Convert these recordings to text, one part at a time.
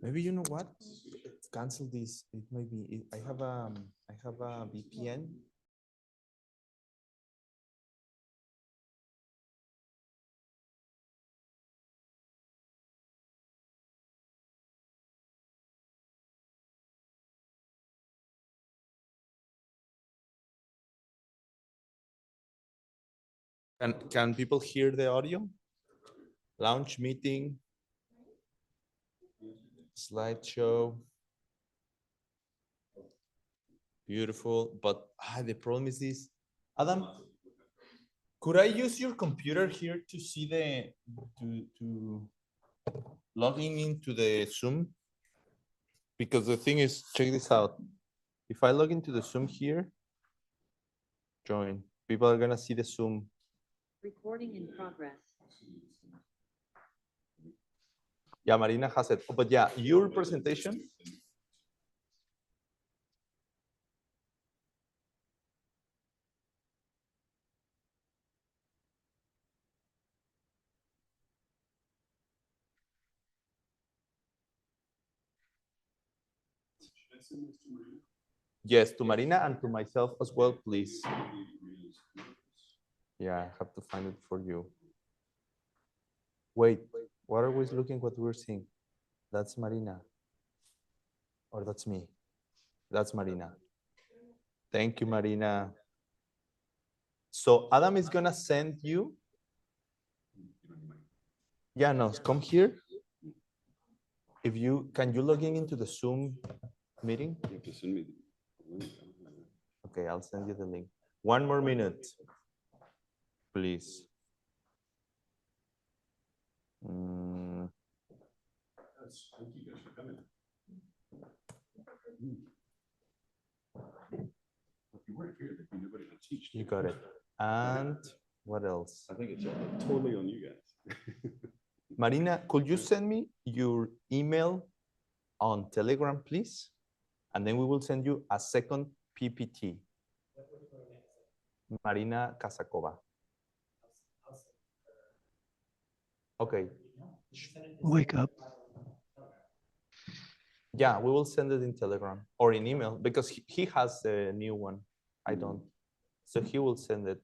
Maybe you know what? Cancel this. It may be. I have a VPN. Can people hear the audio? Launch meeting, slideshow. Beautiful, but the problem is this. Adam, could I use your computer here to see to logging into the Zoom? Because the thing is, check this out. If I log into the Zoom here, join, people are gonna see the Zoom. Recording in progress. Yeah, Marina has it. But yeah, your presentation. Yes, to Marina and to myself as well, please. Yeah, I have to find it for you. Wait, what are we looking what we're seeing? That's Marina. Or that's me. That's Marina. Thank you, Marina. So Adam is gonna send you. Yeah, no, come here. If you can you log in into the Zoom meeting? You have to send me the link. Okay, I'll send you the link. One more minute, please. Thank you guys for coming. If you weren't here, there'd be nobody to teach. You got it. And what else? I think it's totally on you guys. Marina, could you send me your email on Telegram, please? And then we will send you a second PPT. Marina Kasakova. Okay. Wake up. Yeah, we will send it in Telegram or in email because he has a new one. I don't. So he will send it.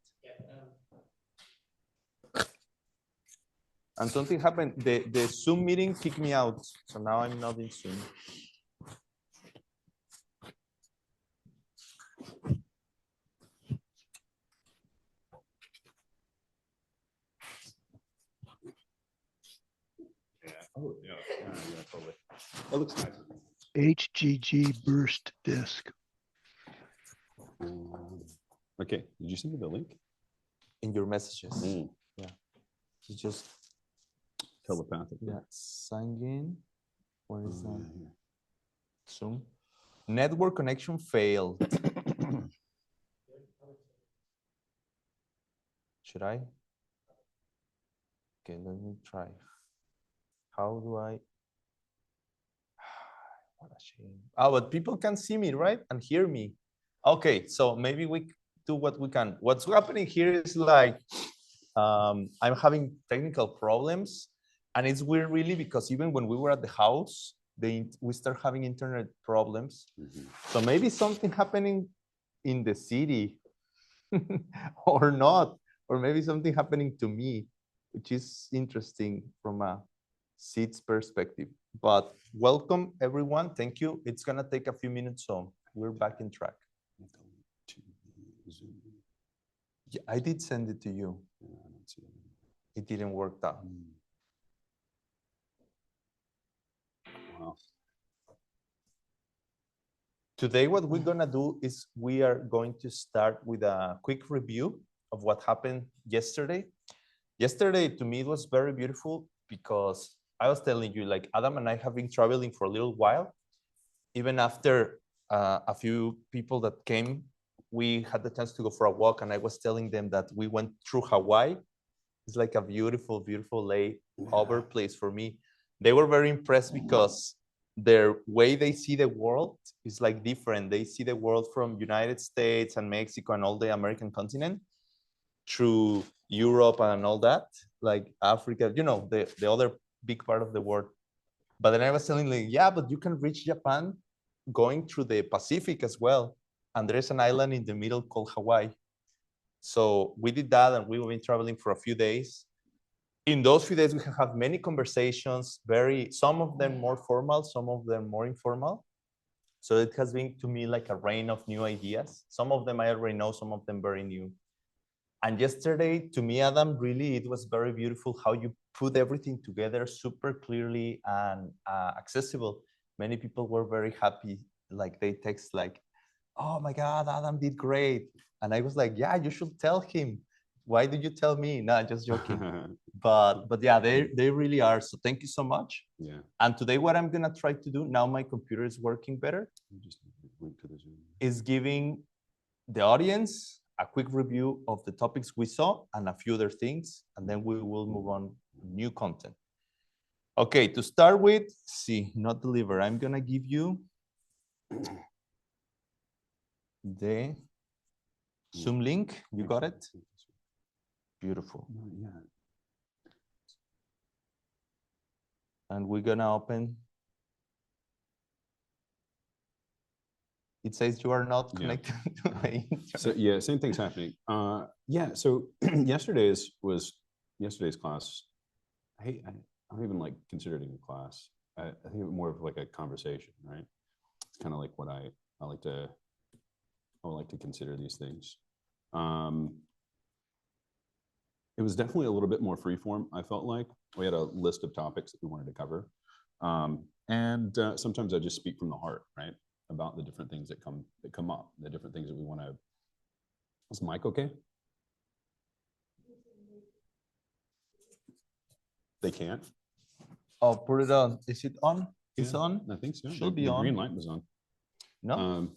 And something happened. The Zoom meeting kicked me out. So now I'm not in Zoom. Oh, yeah, totally. That looks nice. HGG burst disk. Okay, did you send me the link? In your messages. Yeah. You just Telepathic. yeah, sign in. What is that? Zoom. Network connection failed. Should I? Okay, let me try. How do I? What a shame. Oh, but people can see me, right? And hear me. Okay, so maybe we do what we can. What's happening here is like, I'm having technical problems. And it's weird really because even when we were at the house, we start having internet problems. So maybe something happening in the city or not, or maybe something happening to me, which is interesting from a seat's perspective. But welcome everyone. Thank you. It's gonna take a few minutes, so we're back in track. Yeah, I did send it to you. It didn't work out. Wow. Today, what we're gonna do is we are going to start with a quick review of what happened yesterday. Yesterday, to me, it was very beautiful because I was telling you, like Adam and I have been traveling for a little while. Even after a few people that came, we had the chance to go for a walk, and I was telling them that we went through Hawaii. It's like a beautiful, beautiful layover place for me. They were very impressed because their way they see the world is like different. They see the world from United States and Mexico and all the American continent through Europe and all that, like Africa, you know, the other big part of the world. But then I was telling like, yeah, but you can reach Japan going through the Pacific as well. And there's an island in the middle called Hawaii. So we did that, and we've been traveling for a few days. In those few days, we have had many conversations, some of them more formal, some of them more informal. So it has been to me like a rain of new ideas. Some of them I already know, some of them very new. And yesterday, to me, Adam, really, it was very beautiful how you put everything together super clearly and accessible. Many people were very happy. Like they text like, oh my God, Adam did great. And I was like, yeah, you should tell him. Why did you tell me? No, just joking. but yeah, they really are. So thank you so much. Yeah. And today what I'm gonna try to do, now my computer is working better, Just link to the Zoom. is giving the audience a quick review of the topics we saw and a few other things, and then we will move on to new content. Okay, to start with, see, not deliver. I'm gonna give you the Zoom link. You got it? Beautiful. Yeah. And we're gonna open. It says you are not connected to the internet. So yeah, same thing's happening. Yeah. So yesterday's class. I don't even like consider it a class. I think more of like a conversation, right? It's kind of like what I like to consider these things. It was definitely a little bit more freeform. I felt like we had a list of topics that we wanted to cover, and sometimes I just speak from the heart, right, about the different things that come up, the different things that we want to. Is mic okay? They can't. Oh, put it on. Is it on? It's Yeah, on? I think so. Should be the on. green light was on. No?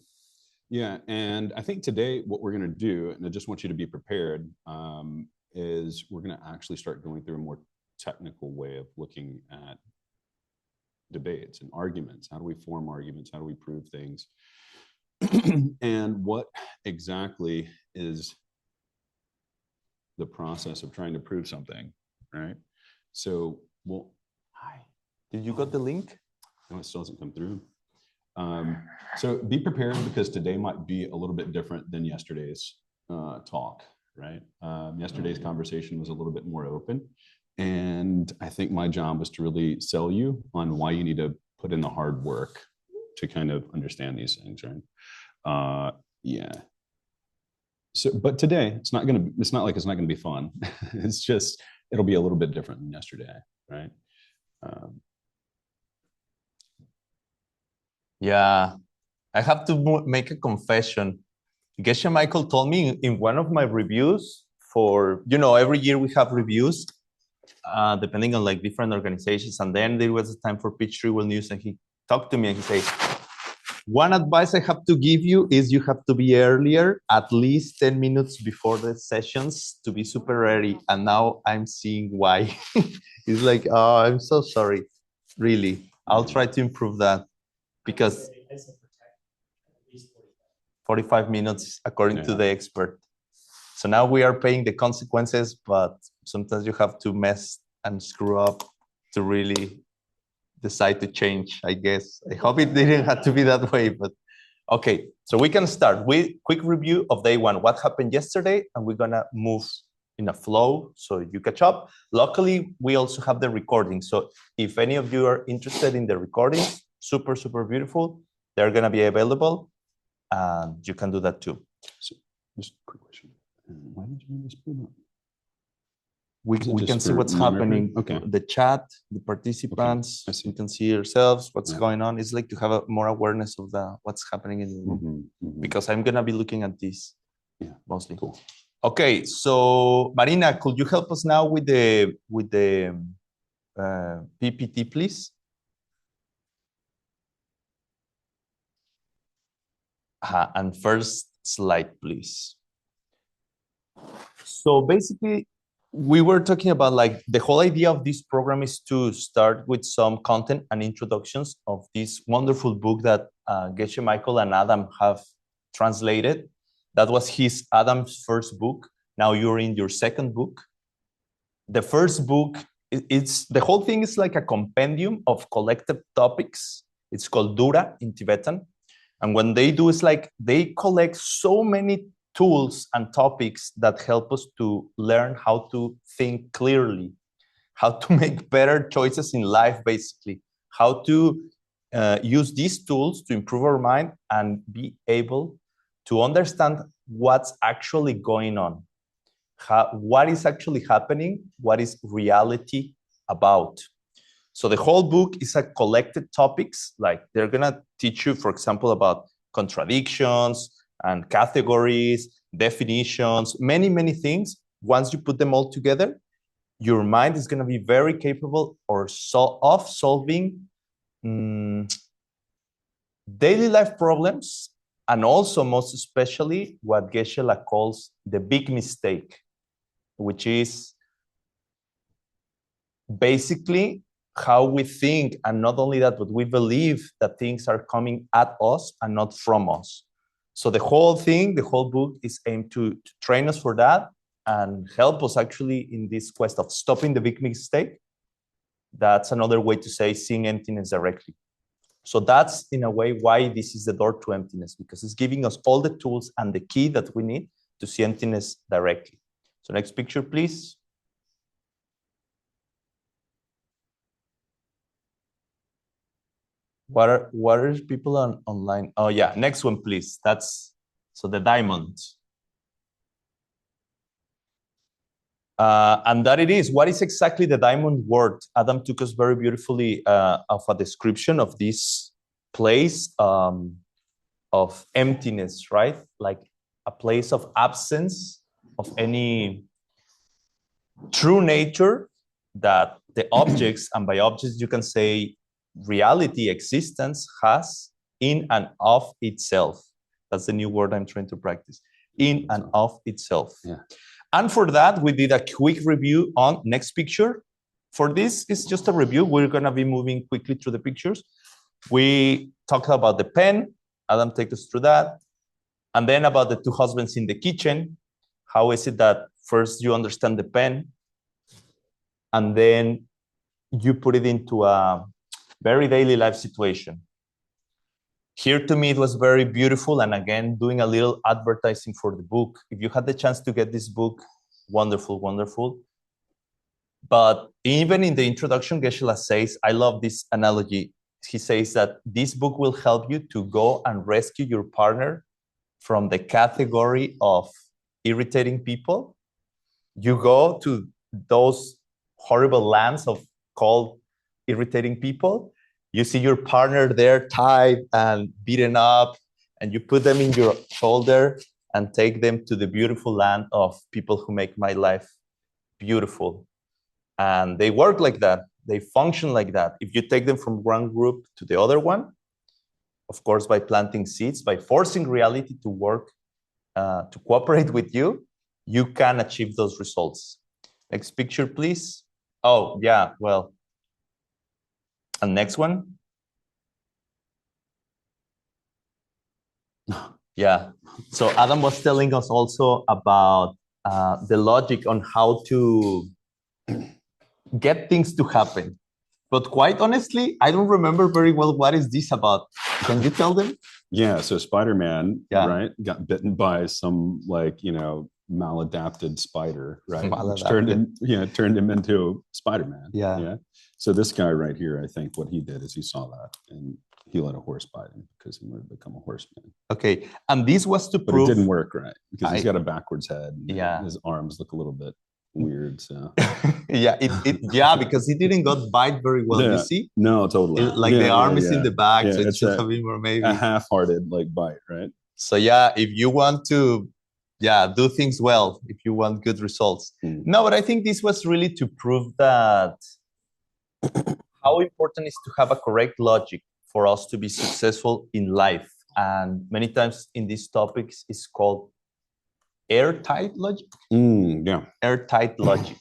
Yeah, and I think today what we're going to do, and I just want you to be prepared, is we're going to actually start going through a more technical way of looking at debates and arguments. How do we form arguments? How do we prove things? And what exactly is the process of trying to prove something, right? So, well, hi. Did you got the link? No, it still hasn't come through. So be prepared, because today might be a little bit different than yesterday's talk, right? Yesterday's conversation was a little bit more open. And I think my job was to really sell you on why you need to put in the hard work to kind of understand these things, right? Yeah. So, but today it's not like it's not gonna be fun. It's just, it'll be a little bit different than yesterday, right? Yeah, I have to make a confession. Geshe Michael told me in one of my reviews for, every year we have reviews, depending on like different organizations. And then there was a time for Pitch Triple News, and he talked to me and he said, one advice I have to give you is you have to be earlier, at least 10 minutes before the sessions, to be super ready. And now I'm seeing why. It's like, oh, I'm so sorry. Really, I'll try to improve that, because 45 minutes according to the expert. So now we are paying the consequences, but sometimes you have to mess and screw up to really decide to change, I guess. I hope it didn't have to be that way, but okay. So we can start with quick review of day one, what happened yesterday, and we're gonna move in a flow so you catch up. Luckily, we also have the recording. So if any of you are interested in the recordings, super, super beautiful, they're gonna be available, and you can do that too. So just a quick question. Why did you just pull up? We can see what's happening. Okay. The chat, the participants, we can see yourselves, what's going on. It's like to have a more awareness of what's happening in the room, because I'm gonna be looking at this mostly. Cool. Okay, so Marina, could you help us now with the PPT, please? And first slide, please. So basically, we were talking about like the whole idea of this program is to start with some content and introductions of this wonderful book that Geshe Michael and Adam have translated. That was Adam's first book. Now you're in your second book. The first book it's the whole thing is like a compendium of collected topics. It's called Dura in Tibetan. And when they do, it's like they collect so many tools and topics that help us to learn how to think clearly, how to make better choices in life, basically, how to use these tools to improve our mind and be able to understand what's actually going on, what is actually happening, what is reality about. So the whole book is a collected topics, like they're gonna teach you, for example, about contradictions and categories, definitions, many, many things. Once you put them all together, your mind is gonna be very capable of solving daily life problems, and also most especially what Geshe calls the big mistake, which is basically how we think, and not only that, but we believe that things are coming at us and not from us. So the whole thing, the whole book is aimed to train us for that and help us actually in this quest of stopping the big mistake. That's another way to say seeing emptiness directly. So that's in a way why this is the door to emptiness, because it's giving us all the tools and the key that we need to see emptiness directly. So next picture, please. What are people online? Oh yeah, next one, please. So the diamond. And that it is. What is exactly the diamond word? Adam took us very beautifully of a description of this place of emptiness, right? Like a place of absence of any true nature that the objects, and by objects you can say reality, existence, has in and of itself. That's the new word I'm trying to practice. In and of itself. Yeah. And for that, we did a quick review on next picture. For this, it's just a review. We're going to be moving quickly through the pictures. We talked about the pen. Adam, take us through that. And then about the two husbands in the kitchen. How is it that first you understand the pen, and then you put it into a very daily life situation? Here, to me, it was very beautiful. And again, doing a little advertising for the book. If you had the chance to get this book, wonderful, wonderful. But even in the introduction, Geshe says, I love this analogy. He says that this book will help you to go and rescue your partner from the category of irritating people. You go to those horrible lands of called irritating people. You see your partner there tied and beaten up, and you put them in your shoulder and take them to the beautiful land of people who make my life beautiful. And they work like that. They function like that. If you take them from one group to the other one, of course, by planting seeds, by forcing reality to work, to cooperate with you, you can achieve those results. Next picture, please. Oh, yeah, well. And next one. Yeah. So Adam was telling us also about the logic on how to get things to happen. But quite honestly, I don't remember very well what is this about. Can you tell them? Yeah, so Spider-Man, right, got bitten by some maladapted spider, right? Which turned him into Spider-Man. Yeah. So this guy right here, I think what he did is he saw that and he let a horse bite him because he wanted to become a horseman. Okay, and this was to prove. But it didn't work, right? Because he's got a backwards head. Yeah. His arms look a little bit weird. So yeah, because he didn't got bite very well. You see? No, totally. The arm is in the back, so it should have been more maybe a half-hearted bite, right? So yeah, if you want to do things well, if you want good results. No, but I think this was really to prove that how important is to have a correct logic for us to be successful in life. And many times in these topics is called airtight logic. Airtight logic.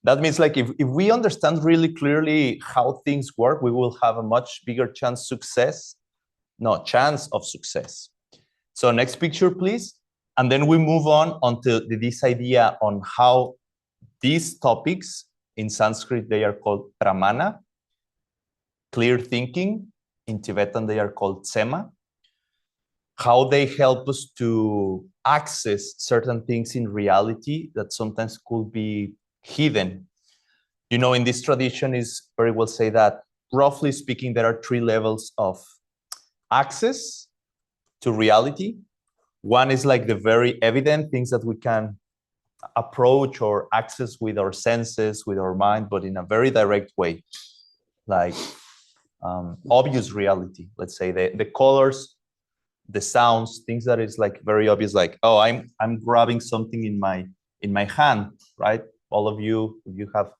That means like if we understand really clearly how things work, we will have a much bigger chance of success. So next picture, please. And then we move on onto this idea on how these topics In Sanskrit, they are called pramana. Clear thinking. In Tibetan, they are called tsema. How they help us to access certain things in reality that sometimes could be hidden. You know, in this tradition is very well say that, roughly speaking, there are 3 levels of access to reality. One is like the very evident things that we can approach or access with our senses, with our mind, but in a very direct way, like obvious reality. Let's say the colors, the sounds, things that is like very obvious, like, oh, I'm grabbing something in my hand, right? All of you, if you have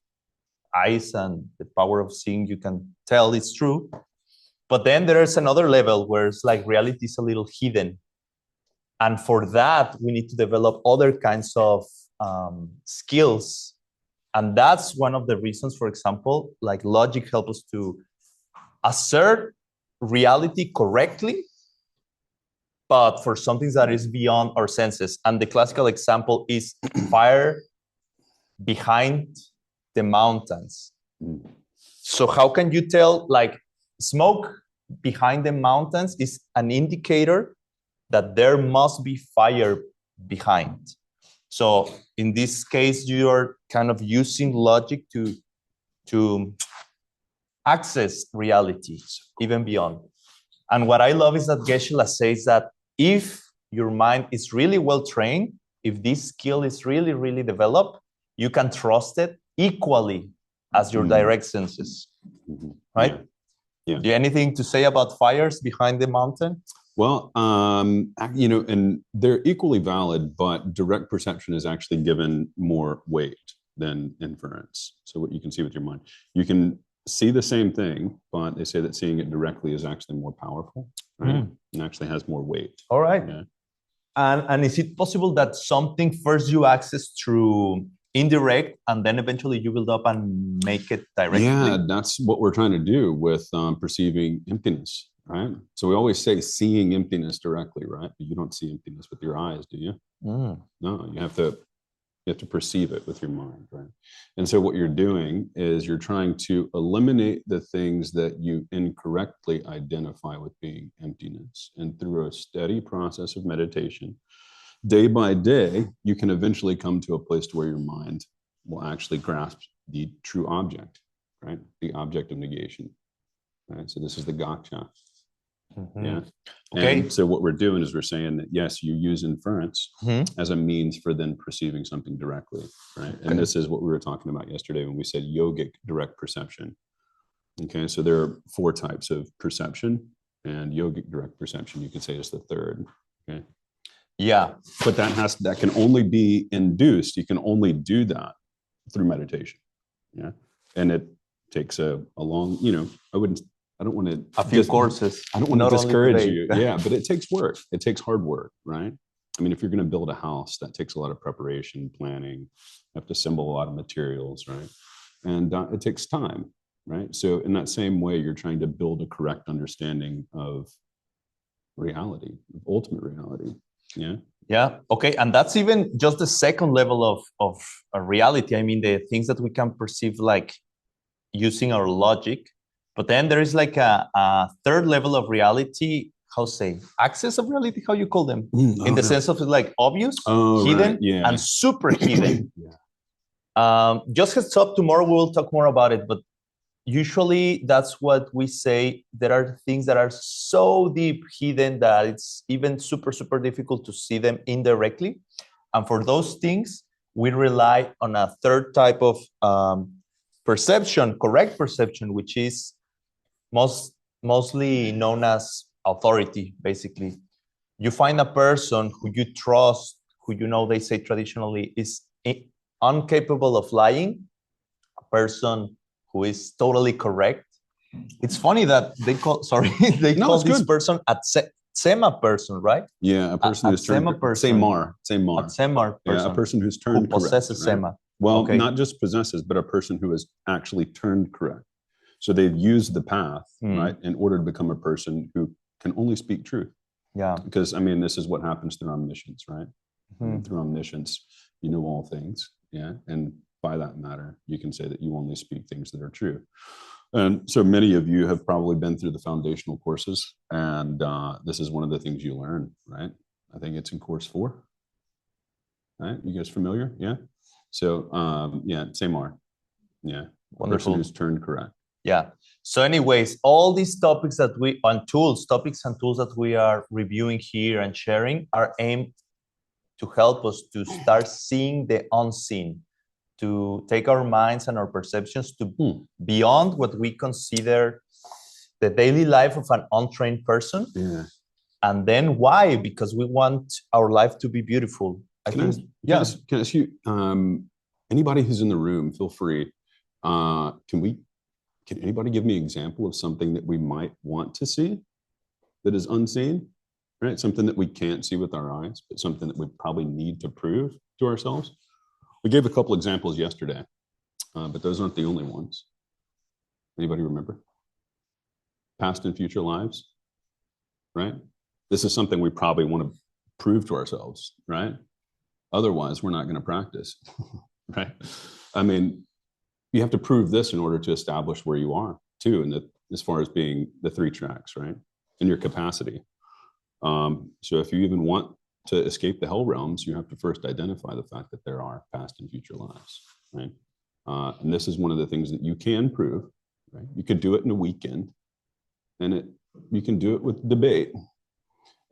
eyes and the power of seeing, you can tell it's true. But then there's another level where it's like reality is a little hidden. And for that, we need to develop other kinds of skills. And that's one of the reasons, for example, like logic helps us to assert reality correctly, but for something that is beyond our senses. And the classical example is fire behind the mountains. So how can you tell, like, smoke behind the mountains is an indicator that there must be fire behind. So in this case, you are kind of using logic to access reality, even beyond. And what I love is that Geshe says that if your mind is really well trained, if this skill is really, really developed, you can trust it equally as your direct senses, right? Yeah. Do you have anything to say about fires behind the mountain? Well, you know, and they're equally valid, but direct perception is actually given more weight than inference. So what you can see with your mind, you can see the same thing, but they say that seeing it directly is actually more powerful, right? And actually has more weight. All right. Yeah. And is it possible that something first you access through indirect and then eventually you build up and make it directly? Yeah, that's what we're trying to do with perceiving emptiness, right? So we always say seeing emptiness directly, right? But you don't see emptiness with your eyes, do you? No, you have to perceive it with your mind, right? And so what you're doing is you're trying to eliminate the things that you incorrectly identify with being emptiness. And through a steady process of meditation, day by day, you can eventually come to a place to where your mind will actually grasp the true object, right? The object of negation, right? So this is the gotcha. Yeah. Okay. And so what we're doing is we're saying that, yes, you use inference as a means for then perceiving something directly, right? And this is what we were talking about yesterday when we said yogic direct perception. Okay. So there are 4 types of perception, and yogic direct perception, you could say, is the third. Okay. Yeah. But that can only be induced. You can only do that through meditation. Yeah. And it takes a long, you know, I don't want to a few courses. I don't want to discourage you. Yeah, but it takes work. It takes hard work, right? I mean, if you're going to build a house, that takes a lot of preparation, planning. You have to assemble a lot of materials, right? And it takes time, right? So in that same way, you're trying to build a correct understanding of reality, of ultimate reality. Yeah. Yeah. Okay. And that's even just the second level of a reality. I mean, the things that we can perceive like using our logic. But then there is like a third level of reality, access of reality, how you call them? In the sense of like obvious, hidden, right. and super hidden. Just heads up, tomorrow we'll talk more about it. But usually that's what we say. There are things that are so deep hidden that it's even super, super difficult to see them indirectly. And for those things, we rely on a third type of perception, correct perception, which is mostly known as authority, basically. You find a person who you trust, who you know, they say traditionally, is incapable of lying, a person who is totally correct. It's funny that they call this person a tsema person, right? Yeah, a person who's turned tsema person. Yeah, a person who's turned who possesses correct, tsema. Well, not just possesses, but a person who has actually turned correct. So they've used the path, right, in order to become a person who can only speak truth. Yeah. Because, I mean, this is what happens through omniscience, right? Through omniscience, you know all things, yeah? And by that matter, you can say that you only speak things that are true. And so many of you have probably been through the foundational courses, and this is one of the things you learn, right? I think it's in course 4. Right? You guys familiar? Yeah. So yeah, same are. Yeah. Wonderful. Person who's turned correct. Yeah. So anyways, all these topics that topics and tools that we are reviewing here and sharing are aimed to help us to start seeing the unseen, to take our minds and our perceptions to beyond what we consider the daily life of an untrained person. Yeah. And then why? Because we want our life to be beautiful. Can I ask you, anybody who's in the room, feel free. Can anybody give me an example of something that we might want to see that is unseen, right? Something that we can't see with our eyes, but something that we probably need to prove to ourselves. We gave a couple examples yesterday, but those aren't the only ones. Anybody remember? Past and future lives, right? This is something we probably want to prove to ourselves, right? Otherwise, we're not going to practice, right? I mean, you have to prove this in order to establish where you are too, and as far as being the 3 tracks, right? And your capacity. So if you even want to escape the hell realms, you have to first identify the fact that there are past and future lives, right? And this is one of the things that you can prove, right? You could do it in a weekend, and you can do it with debate.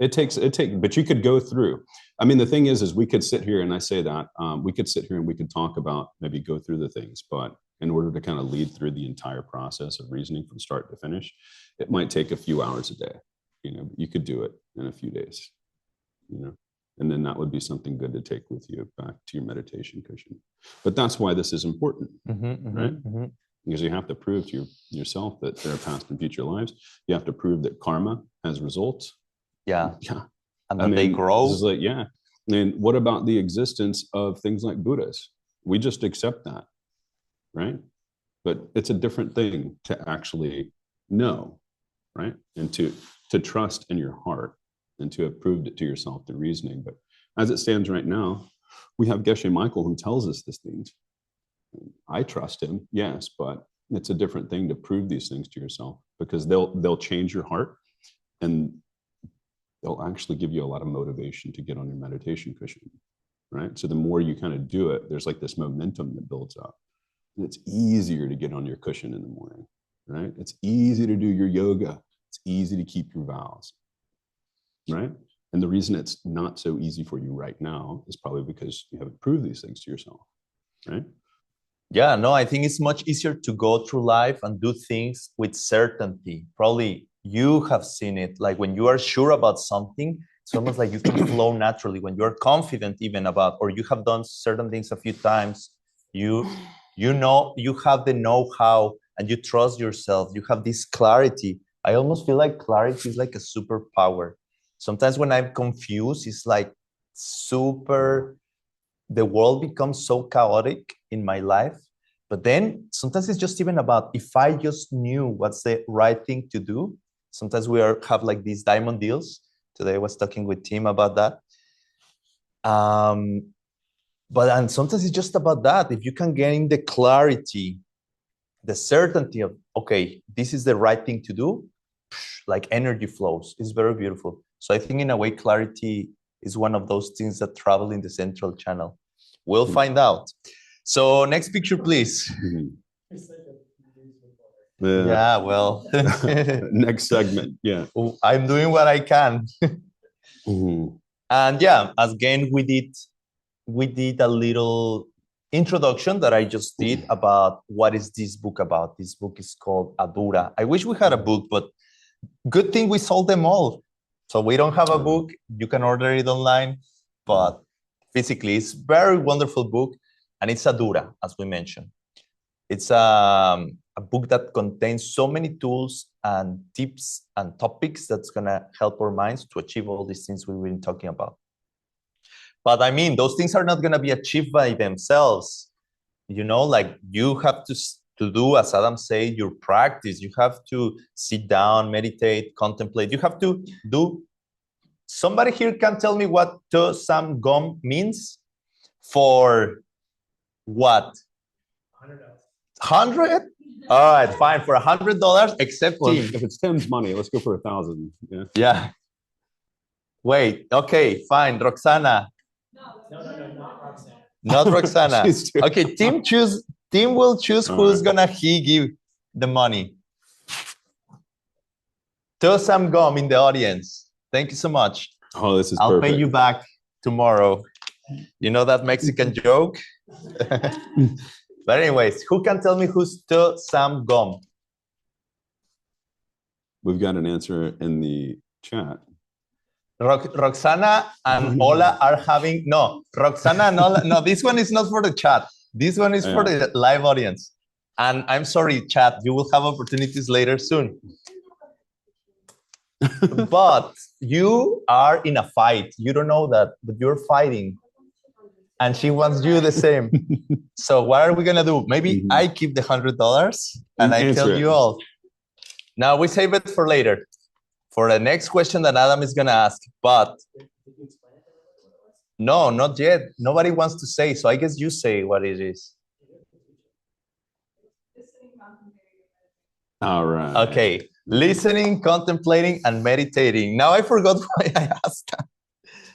But you could go through. I mean, the thing is we could sit here, and I say that, we could sit here and we could talk about, maybe go through the things, but in order to kind of lead through the entire process of reasoning from start to finish, it might take a few hours a day. You know, you could do it in a few days, you know, and then that would be something good to take with you back to your meditation cushion. But that's why this is important, right? Because you have to prove to yourself that there are past and future lives. You have to prove that karma has results. Yeah. And then they grow. This is like, yeah. And what about the existence of things like Buddhas? We just accept that, right? But it's a different thing to actually know, right? And to trust in your heart and to have proved it to yourself through reasoning. But as it stands right now, we have Geshe Michael who tells us these things. I trust him, yes, but it's a different thing to prove these things to yourself, because they'll change your heart, and they'll actually give you a lot of motivation to get on your meditation cushion, right? So the more you kind of do it, there's like this momentum that builds up. And it's easier to get on your cushion in the morning, right? It's easy to do your yoga. It's easy to keep your vows, right? And the reason it's not so easy for you right now is probably because you haven't proved these things to yourself, right? Yeah, no, I think it's much easier to go through life and do things with certainty. Probably you have seen it, like when you are sure about something, it's almost like you can flow naturally. When you're confident even about, or you have done certain things a few times, you know, you have the know-how and you trust yourself. You have this clarity. I almost feel like clarity is like a superpower. Sometimes when I'm confused, it's like the world becomes so chaotic in my life. But then sometimes it's just even about, if I just knew what's the right thing to do. Sometimes we have like these diamond deals. Today I was talking with Tim about that. And sometimes it's just about that. If you can gain the clarity, the certainty of, okay, this is the right thing to do, like energy flows. It's very beautiful. So I think in a way, clarity is one of those things that travel in the central channel. We'll find out. So next picture, please. Yeah, well. Next segment, yeah. I'm doing what I can. And yeah, again, we did a little introduction that I just did about what is this book about. This book is called Adura. I wish we had a book, but good thing we sold them all. So we don't have a book. You can order it online, but physically, it's a very wonderful book. And it's Adura, as we mentioned. It's a book that contains so many tools and tips and topics that's going to help our minds to achieve all these things we've been talking about. But I mean, those things are not going to be achieved by themselves. You know, like you have to do, as Adam said, your practice. You have to sit down, meditate, contemplate. You have to do. Somebody here can tell me what To Sam Gom means? For what? 100? All right, fine. For $100, except Well, Tim. if it's Tim's money, let's go for 1,000. Yeah. Yeah. Wait. Okay, fine. Roxana. No, not Roxanne. Not Roxana. She's too- Okay, Tim will choose All who's right. gonna he give the money. To some gum in the audience. Thank you so much. Oh, this is I'll perfect. pay you back tomorrow. You know that Mexican joke? But anyways, who can tell me who's to some gum? We've got an answer in the chat. Roxana and Ola are having Roxana and Ola. No, this one is not for the chat. This one is for the live audience. And I'm sorry, chat, you will have opportunities later soon. But you are in a fight. You don't know that, but you're fighting. And she wants you the same. So what are we gonna do? Maybe I keep the $100 and I tell you all. Now we save it for later, for the next question that Adam is gonna ask. But no, not yet. Nobody wants to say. So I guess you say what it is. All right. Okay. Listening, contemplating, and meditating. Now I forgot why I asked that.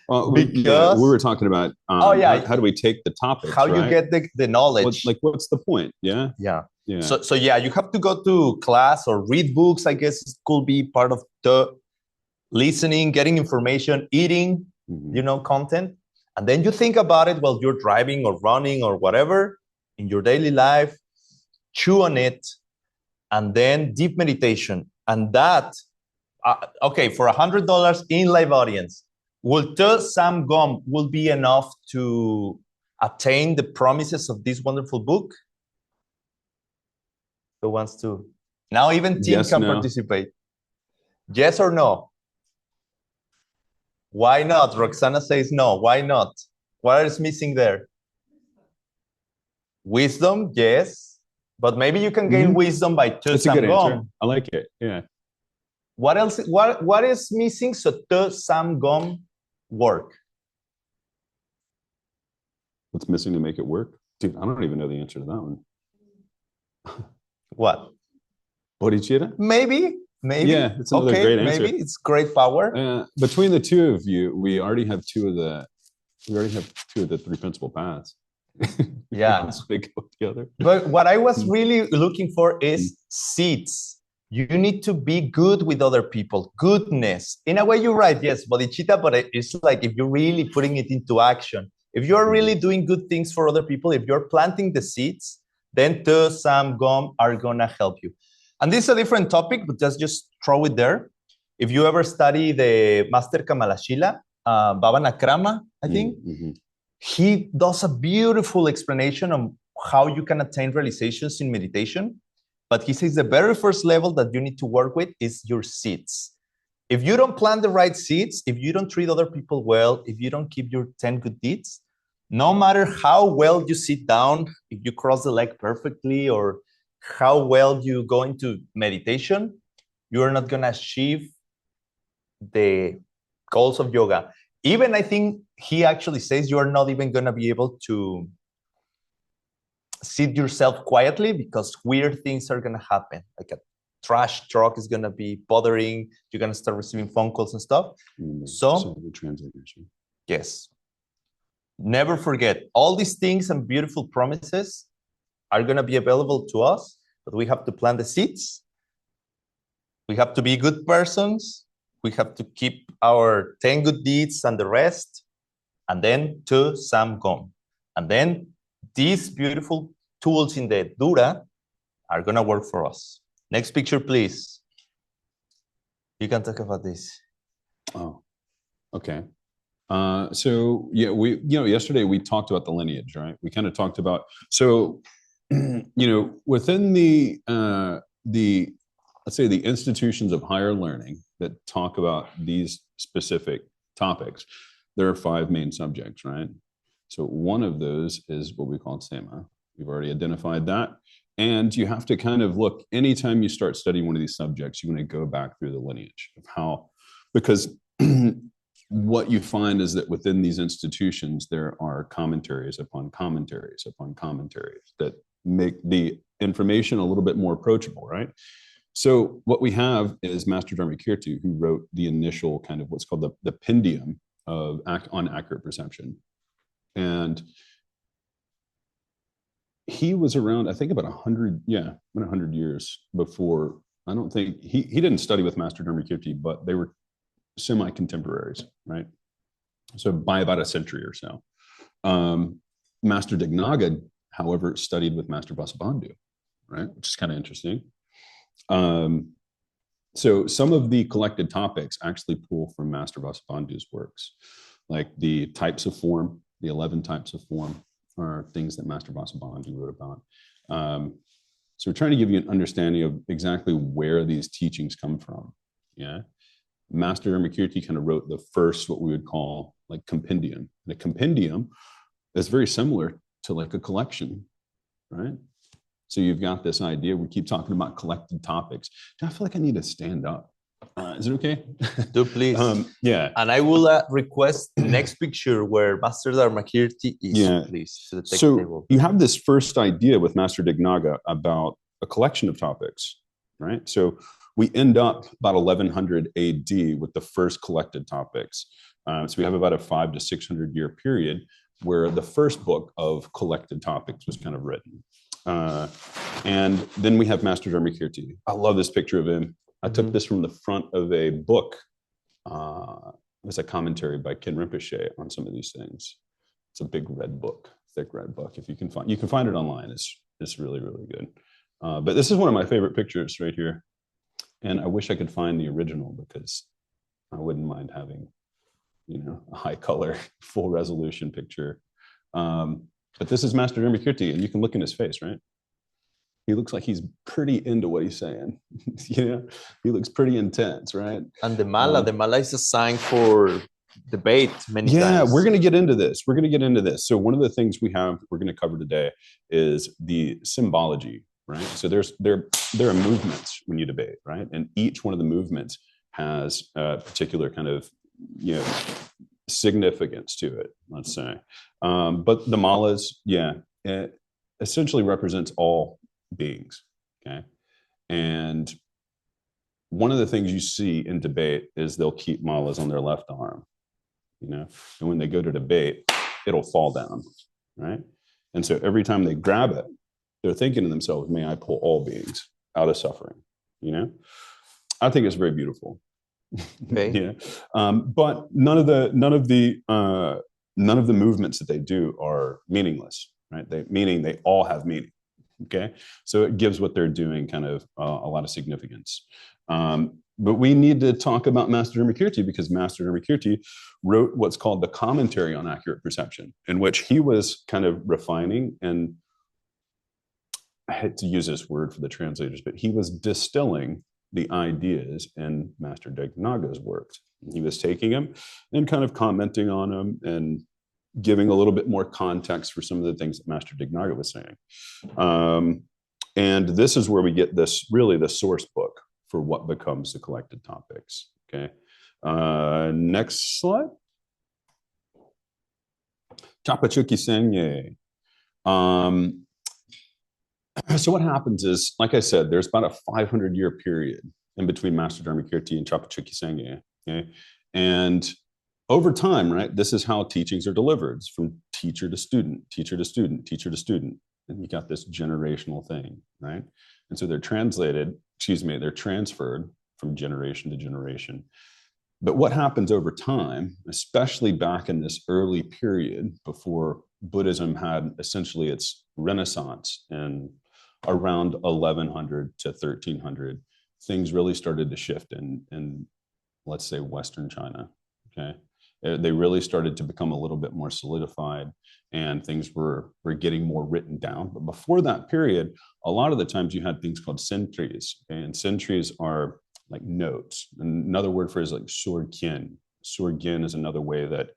Well, Because we were talking about how do we take the topics? How you get the knowledge. What's the point? Yeah. Yeah. Yeah. So yeah, you have to go to class or read books. I guess it could be part of the listening, getting information, eating, content. And then you think about it while you're driving or running or whatever in your daily life, chew on it, and then deep meditation. And that, okay, for $100 in live audience, will some gum will be enough to attain the promises of this wonderful book? Who wants to? Now even Tim can participate. Yes or no? Why not? Roxana says no. Why not? What is missing there? Wisdom, yes. But maybe you can gain wisdom by That's a good answer. I like it. Yeah. What else? What is missing so some gum work? What's missing to make it work? Dude, I don't even know the answer to that one. What? Bodhicitta? Maybe. Yeah, it's another great answer. Maybe it's great power. Between the two of you, we already have two of the three principal paths. Yeah. So they go together. But what I was really looking for is seeds. You need to be good with other people. Goodness. In a way, you're right. Yes, bodhicitta, but it's like if you're really putting it into action, if you're really doing good things for other people, if you're planting the seeds, then some gum are gonna help you. And this is a different topic, but just throw it there. If you ever study the Master Kamalashila, Baba Nakrama, I think, he does a beautiful explanation on how you can attain realizations in meditation. But he says the very first level that you need to work with is your seeds. If you don't plant the right seeds, if you don't treat other people well, if you don't keep your 10 good deeds, no matter how well you sit down, if you cross the leg perfectly, or how well you go into meditation, you are not going to achieve the goals of yoga. Even I think he actually says you are not even going to be able to sit yourself quietly because weird things are going to happen. Like a trash truck is going to be bothering. You're going to start receiving phone calls and stuff. So the translators. Yes. Never forget, all these things and beautiful promises are going to be available to us, but we have to plant the seeds. We have to be good persons. We have to keep our 10 good deeds and the rest, and then some gum. And then these beautiful tools in the Dura are going to work for us. Next picture, please. You can talk about this. Oh, okay. So yeah, yesterday we talked about the lineage, right? We kind of talked about, within let's say the institutions of higher learning that talk about these specific topics, there are 5 main subjects, right? So one of those is what we call Sema. We've already identified that. And you have to kind of look, anytime you start studying one of these subjects, you want to go back through the lineage of how, because what you find is that within these institutions, there are commentaries upon commentaries upon commentaries that make the information a little bit more approachable, right? So what we have is Master Dharmakirti, who wrote the initial kind of what's called the pendium of on accurate perception. And he was around, I think about 100 years before. I don't think he didn't study with Master Dharmakirti, but they were semi-contemporaries, right? So by about a century or so. Master Dignaga, however, studied with Master Vasubandhu, right? Which is kind of interesting. So some of the collected topics actually pull from Master Vasubandhu's works, like the types of form, the 11 types of form are things that Master Vasubandhu wrote about. So we're trying to give you an understanding of exactly where these teachings come from. Yeah. Master Dharmakirti kind of wrote the first, what we would call like compendium. And a compendium is very similar to like a collection, right? So you've got this idea, we keep talking about collected topics. I feel like I need to stand up. Is it okay? Do please. Yeah. And I will request the next picture where Master Dharmakirti is, please, to the text table. You have this first idea with Master Dignaga about a collection of topics, right? So we end up about 1100 AD with the first collected topics. So we have about a 500 to 600 year period where the first book of collected topics was kind of written. And then we have Master Dharmakirti. I love this picture of him. I took this from the front of a book. It's a commentary by Ken Rinpoche on some of these things. It's a big red book, thick red book. If you can find it online. It's really, really good. But this is one of my favorite pictures right here. And I wish I could find the original because I wouldn't mind having, a high color, full resolution picture. But this is Master Dharmakirti, and you can look in his face, right? He looks like he's pretty into what he's saying. He looks pretty intense, right? And the mala is a sign for debate many times. Yeah, we're going to get into this. So one of the things we're going to cover today is the symbology, right? So there are movements when you debate, right? And each one of the movements has a particular kind of, significance to it, let's say. But the malas, it essentially represents all beings, okay? And one of the things you see in debate is they'll keep malas on their left arm, and when they go to debate, it'll fall down, right? And so every time they grab it, they're thinking to themselves, may I pull all beings out of suffering, I think it's very beautiful. Okay. But none of the movements that they do are meaningless, right? Meaning they all have meaning. Okay, so it gives what they're doing kind of a lot of significance. But we need to talk about Master Dharmakirti because Master Dharmakirti wrote what's called the Commentary on Accurate Perception, in which he was kind of refining, and I hate to use this word for the translators, but he was distilling the ideas in Master Dignaga's works. He was taking them and kind of commenting on them and giving a little bit more context for some of the things that Master Dignaga was saying. And this is where we get this, really the source book for what becomes the collected topics, okay? Next slide. Chapachuki Sengye. So what happens is, like I said, there's about a 500-year period in between Master Dharmakirti and Chapachuki Sengye, okay? And over time, right, this is how teachings are delivered. It's from teacher to student, teacher to student, teacher to student. And you got this generational thing, right? And so they're transferred from generation to generation. But what happens over time, especially back in this early period before Buddhism had essentially its renaissance in around 1100 to 1300, things really started to shift in let's say, Western China, okay? They really started to become a little bit more solidified and things were getting more written down. But before that period, a lot of the times you had things called sentries, okay? And sentries are like notes. And another word for it is like surgyen. Surgyen is another way that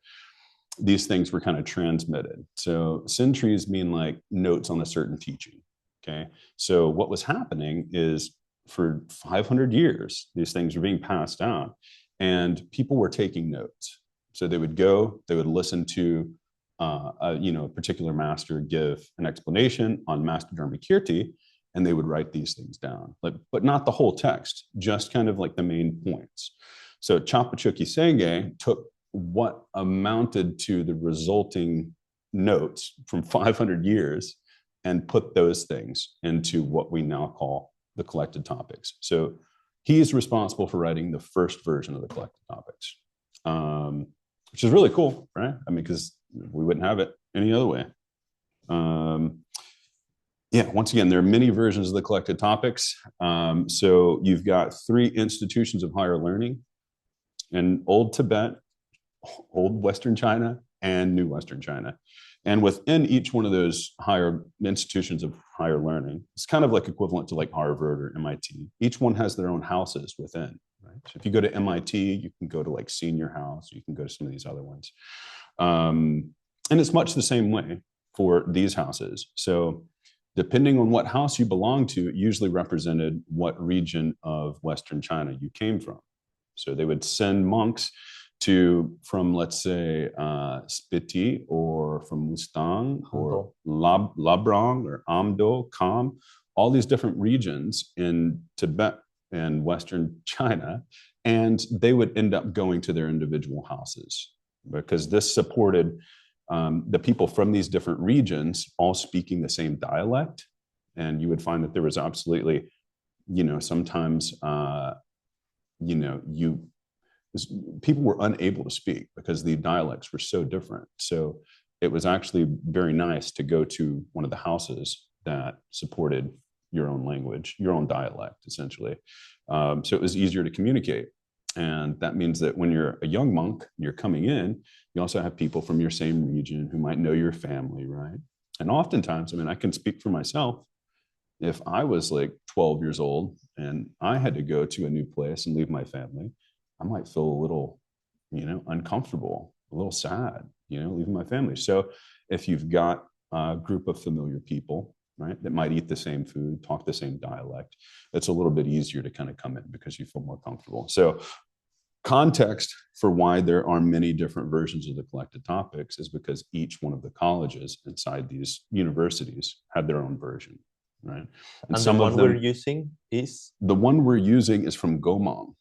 these things were kind of transmitted. So sentries mean like notes on a certain teaching, okay? So what was happening is for 500 years, these things were being passed down and people were taking notes. So they would go, they would listen to a particular master give an explanation on Master Dharmakirti, and they would write these things down, but not the whole text, just kind of like the main points. So Chapachuki Senge took what amounted to the resulting notes from 500 years and put those things into what we now call the collected topics. So he is responsible for writing the first version of the collected topics, which is really cool, right? I mean, because we wouldn't have it any other way. Yeah, once again, there are many versions of the collected topics. So you've got 3 institutions of higher learning in Old Tibet, Old Western China, and New Western China. And within each one of those higher institutions of higher learning, it's kind of like equivalent to like Harvard or MIT. Each one has their own houses within, right? So if you go to MIT, you can go to like Senior House, you can go to some of these other ones. And it's much the same way for these houses. So depending on what house you belong to, it usually represented what region of Western China you came from. So they would send monks from, let's say, Spiti, or from Mustang, or Labrang, or Amdo, Kham, all these different regions in Tibet and Western China, and they would end up going to their individual houses, because this supported the people from these different regions all speaking the same dialect. And you would find that there was absolutely, sometimes, people were unable to speak because the dialects were so different. So it was actually very nice to go to one of the houses that supported your own language, your own dialect, essentially. So it was easier to communicate. And that means that when you're a young monk, you're coming in, you also have people from your same region who might know your family, right? And oftentimes, I can speak for myself. If I was like 12 years old and I had to go to a new place and leave my family, I might feel a little, uncomfortable, a little sad, leaving my family. So if you've got a group of familiar people, right, that might eat the same food, talk the same dialect, it's a little bit easier to kind of come in because you feel more comfortable. So context for why there are many different versions of the collected topics is because each one of the colleges inside these universities had their own version, right? And some the one of them, we're using is? The one we're using is from Gomang,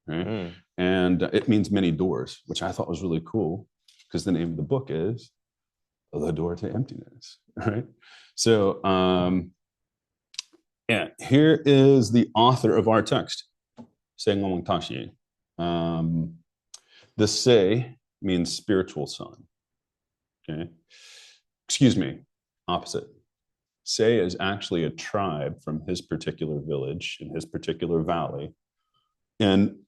right? And it means many doors, which I thought was really cool, because the name of the book is The Door to Emptiness, right? So here is the author of our text, Sengong Tashi. The Se means spiritual son. Okay, excuse me, opposite. Se is actually a tribe from his particular village in his particular valley in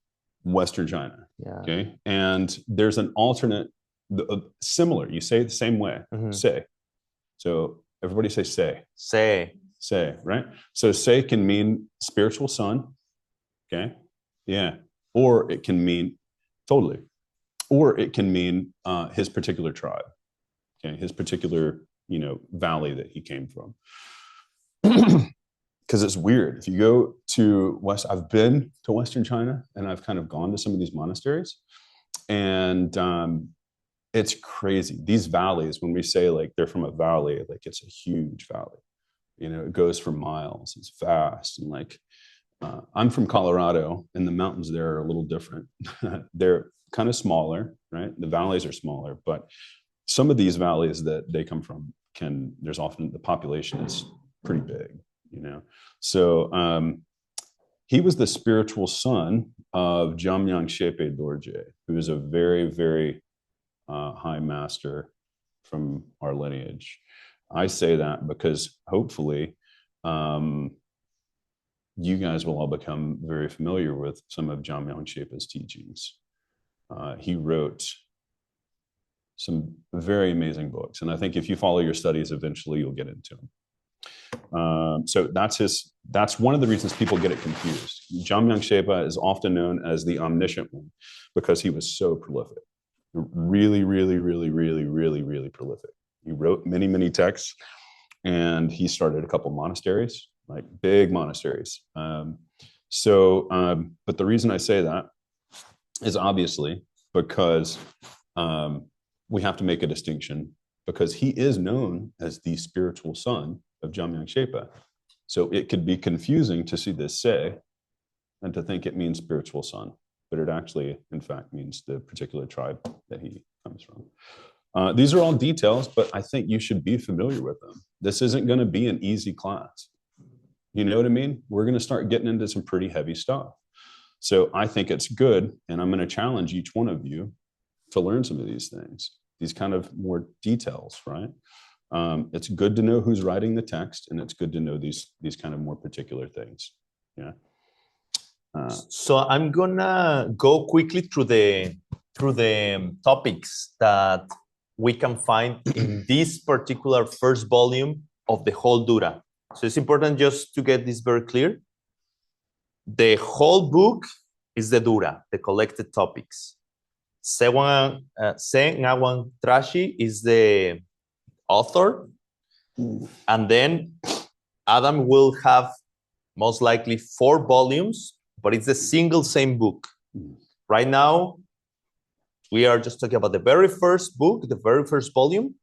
Western China. Yeah. Okay, and there's an alternate, similar. You say it the same way. Se. So everybody say se. Se, right? So se can mean spiritual son. Okay, yeah, or it can mean totally, or it can mean his particular tribe. Okay, his particular valley that he came from. Because it's weird. If you go to I've been to Western China and I've kind of gone to some of these monasteries, and it's crazy. These valleys, when we say like they're from a valley, like it's a huge valley. It goes for miles. It's vast. And like, I'm from Colorado, and the mountains there are a little different. They're kind of smaller, right? The valleys are smaller, but some of these valleys that they come from there's often the population is pretty big, So he was the spiritual son of Jamyang Shepe Dorje, who is a very, very high master from our lineage. I say that because hopefully you guys will all become very familiar with some of Jamyang Shepe's teachings. He wrote some very amazing books, and I think if you follow your studies, eventually you'll get into them. So that's one of the reasons people get it confused. Jamyang Shepa is often known as the omniscient one because he was so prolific. Really, really, really, really, really, really prolific. He wrote many, many texts, and he started a couple monasteries, like big monasteries. But the reason I say that is obviously because we have to make a distinction because he is known as the spiritual son of Jamyang Shepa. So it could be confusing to see this say and to think it means spiritual son, but it actually, in fact, means the particular tribe that he comes from. These are all details, but I think you should be familiar with them. This isn't going to be an easy class. You know what I mean? We're going to start getting into some pretty heavy stuff. So I think it's good, and I'm going to challenge each one of you to learn some of these things, these kind of more details, right? It's good to know who's writing the text, and it's good to know these kind of more particular things. Yeah. So I'm gonna go quickly through the topics that we can find in this particular first volume of the whole Dura. So it's important just to get this very clear. The whole book is the Dura, the collected topics. Se Ngawang Trashi is the author, and then Adam will have most likely 4 volumes, but it's a single same book. Right now, we are just talking about the very first book, the very first volume,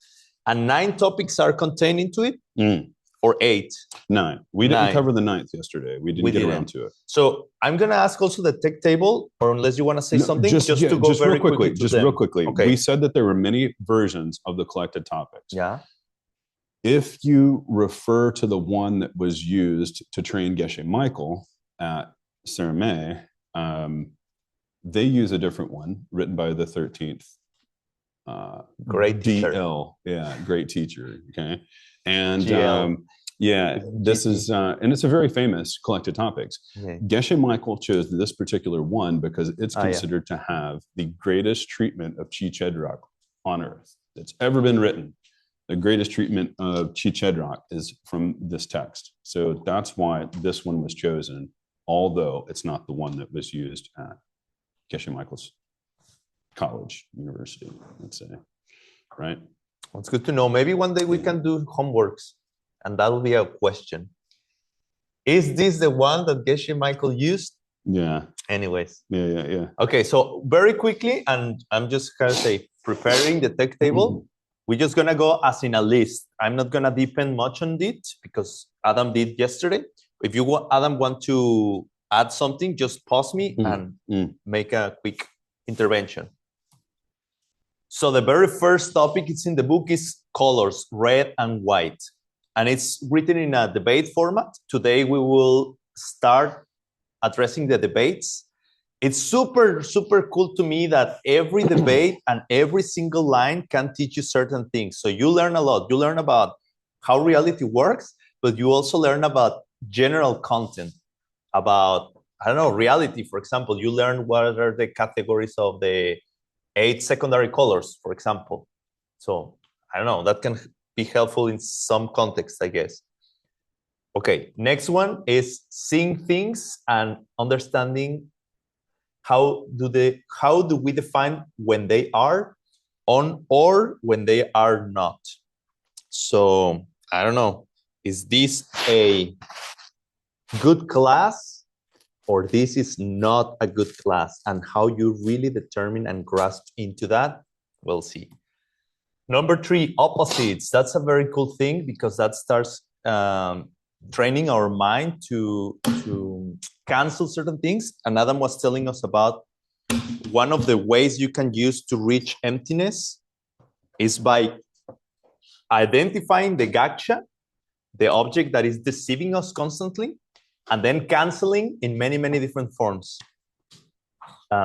and 9 topics are contained into it, or 8? 9. We didn't cover the 9th yesterday. We didn't get around to it. So I'm going to ask also the tech table, or unless you want to say something, just to go very real quickly. Real quickly. Okay. We said that there were many versions of the collected topics. Yeah. If you refer to the one that was used to train Geshe Michael at Serme, they use a different one written by the 13th great teacher. DL. Yeah, great teacher. Okay. And this is, and it's a very famous collected topics. Okay. Geshe Michael chose this particular one because it's considered to have the greatest treatment of Chi Chedrak on earth that's ever been written. The greatest treatment of Chi Chedrak is from this text. So that's why this one was chosen, although it's not the one that was used at Geshe Michael's college, university, let's say, right? Well, it's good to know. Maybe one day we can do homeworks, and that will be a question. Is this the one that Geshe Michael used? Yeah. Anyways. Yeah. Okay, so very quickly, and I'm just going to say, preparing the tech table, we're just going to go as in a list. I'm not going to depend much on it because Adam did yesterday. If you want, Adam, want to add something, just pause me and make a quick intervention. So the very first topic it's in the book is colors, red and white. And it's written in a debate format. Today we will start addressing the debates. It's super, super cool to me that every debate and every single line can teach you certain things. So you learn a lot. You learn about how reality works, but you also learn about general content, about, I don't know, reality. For example, you learn what are the categories of the 8 secondary colors, for example. So I don't know, that can be helpful in some context, I guess. Okay, next one is seeing things and understanding how do we define when they are on or when they are not. So I don't know, is this a good class or this is not a good class, and how you really determine and grasp into that, we'll see. Number 3, opposites. That's a very cool thing because that starts training our mind to cancel certain things. And Adam was telling us about one of the ways you can use to reach emptiness is by identifying the gaksha, the object that is deceiving us constantly, and then canceling in many, many different forms.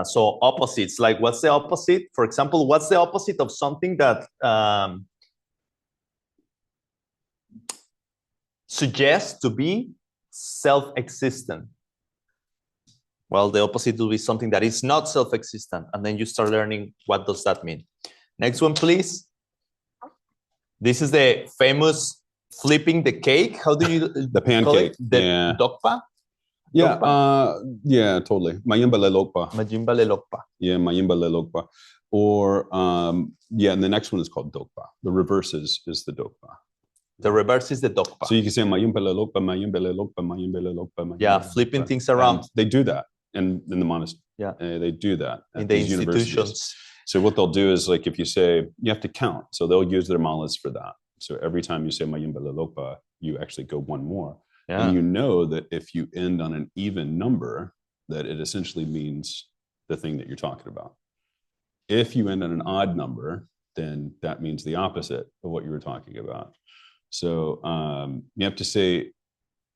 So opposites, like what's the opposite? For example, what's the opposite of something that suggests to be self-existent? Well, the opposite will be something that is not self-existent. And then you start learning what does that mean. Next one, please. This is the famous flipping the cake. How do you the pancake? The dokpa? Yeah, yeah, totally. Mayimba le lokpa. Majimba le lokpa. Yeah, mayimba le lokpa. Or yeah, and the next one is called dokpa. The reverse is the dokpa. The reverse is the dokpa. So you can say mayimba le lokpa, mayimba le lokpa, mayimba le lokpa. Yeah, flipping things around. And they do that in the monastery. Yeah, they do that in the institutions. So what they'll do is like if you say you have to count, so they'll use their malas for that. So every time you say Mayimba Lalopa, you actually go one more. Yeah. And you know that if you end on an even number, that it essentially means the thing that you're talking about. If you end on an odd number, then that means the opposite of what you were talking about. So you have to stay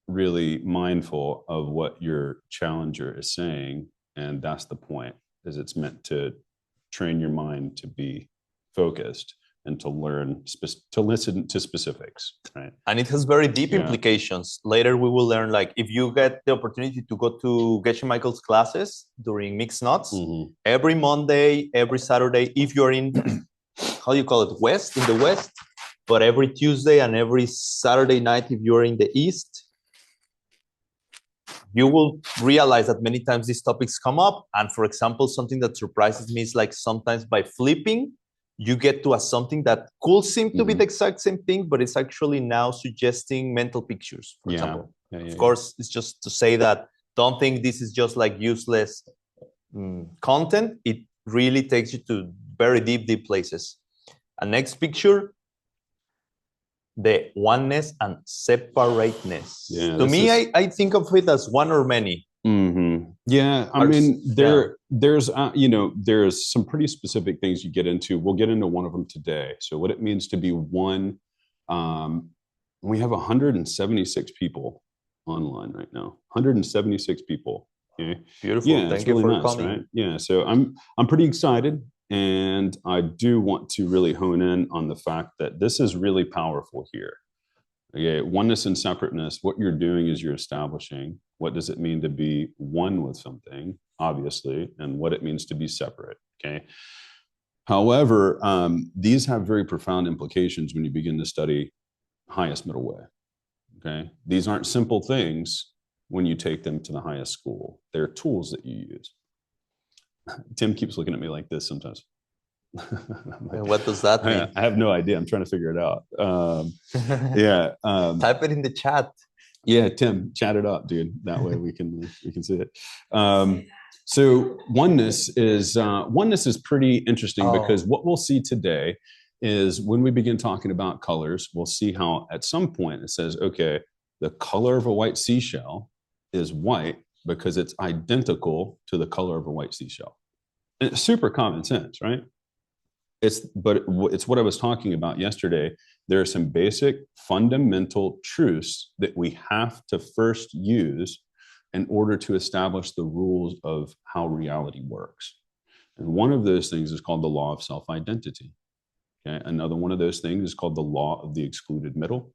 really mindful of what your challenger is saying. And that's the point, is it's meant to train your mind to be focused and to learn, to listen to specifics, right? And it has very deep implications. Later, we will learn, like, if you get the opportunity to go to Geshe Michael's classes during Mixed Nuts, every Monday, every Saturday, if you're in, how do you call it, in the West, but every Tuesday and every Saturday night, if you're in the East, you will realize that many times these topics come up. And for example, something that surprises me is like sometimes by flipping, you get to something that could seem to be the exact same thing, but it's actually now suggesting mental pictures, for example. Of course, it's just to say that don't think this is just like useless content. It really takes you to very deep, deep places. And next picture, the oneness and separateness. To me, I think of it as one or many. Yeah, I mean, there's there's some pretty specific things you get into. We'll get into one of them today. So what it means to be one. We have 176 people online right now. 176 people. Okay. Beautiful. Yeah, Thank you really for nice, coming. right? Yeah, so I'm pretty excited, and I do want to really hone in on the fact that this is really powerful here. Okay, oneness and separateness, what you're doing is you're establishing what does it mean to be one with something, obviously, and what it means to be separate, okay? However, these have very profound implications when you begin to study highest middle way, okay? These aren't simple things when you take them to the highest school. They're tools that you use. Tim keeps looking at me like this sometimes. And what does that mean? I have no idea. I'm trying to figure it out. Type it in the chat. Yeah, Tim, chat it up, dude. That way we can see it. So oneness is pretty interesting because what we'll see today is when we begin talking about colors, we'll see how at some point it says, okay, the color of a white seashell is white because it's identical to the color of a white seashell. And it's super common sense, right? But it's what I was talking about yesterday. There are some basic fundamental truths that we have to first use in order to establish the rules of how reality works. And one of those things is called the law of self-identity. Okay? Another one of those things is called the law of the excluded middle.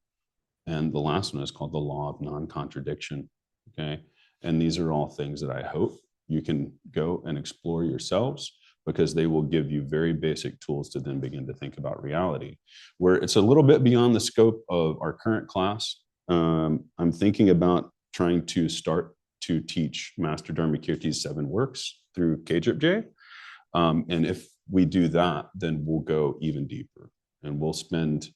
And the last one is called the law of non-contradiction. Okay? And these are all things that I hope you can go and explore yourselves, because they will give you very basic tools to then begin to think about reality, where it's a little bit beyond the scope of our current class. I'm thinking about trying to start to teach Master Dharmakirti's 7 works through KJJ. And if we do that, then we'll go even deeper, and we'll spend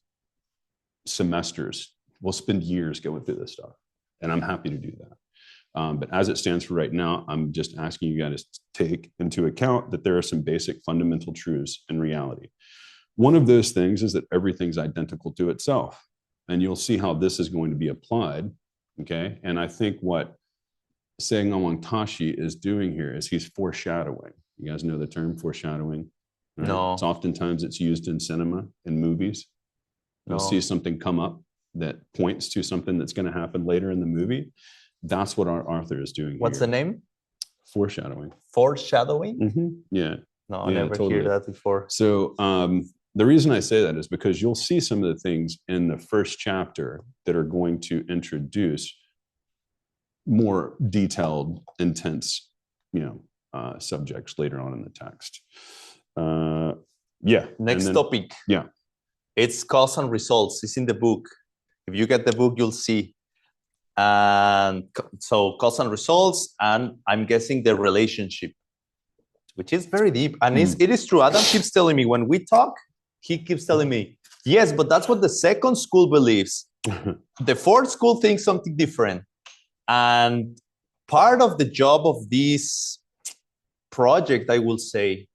years going through this stuff. And I'm happy to do that. But as it stands for right now, I'm just asking you guys to take into account that there are some basic fundamental truths in reality. One of those things is that everything's identical to itself. And you'll see how this is going to be applied, okay? And I think what Xuanzang Tashi is doing here is he's foreshadowing. You guys know the term foreshadowing? Right? No. It's oftentimes it's used in cinema, in movies. You'll see something come up that points to something that's going to happen later in the movie. That's what our author is doing. What's the name? Foreshadowing. Foreshadowing? Yeah. No, I never heard that before. So the reason I say that is because you'll see some of the things in the first chapter that are going to introduce more detailed, intense, subjects later on in the text. Next topic. Yeah. It's cause and results. It's in the book. If you get the book, you'll see. And so cause and results, and I'm guessing the relationship, which is very deep. And it is true. Adam keeps telling me when we talk, he keeps telling me, yes, but that's what the second school believes. The fourth school thinks something different. And part of the job of this project, I will say,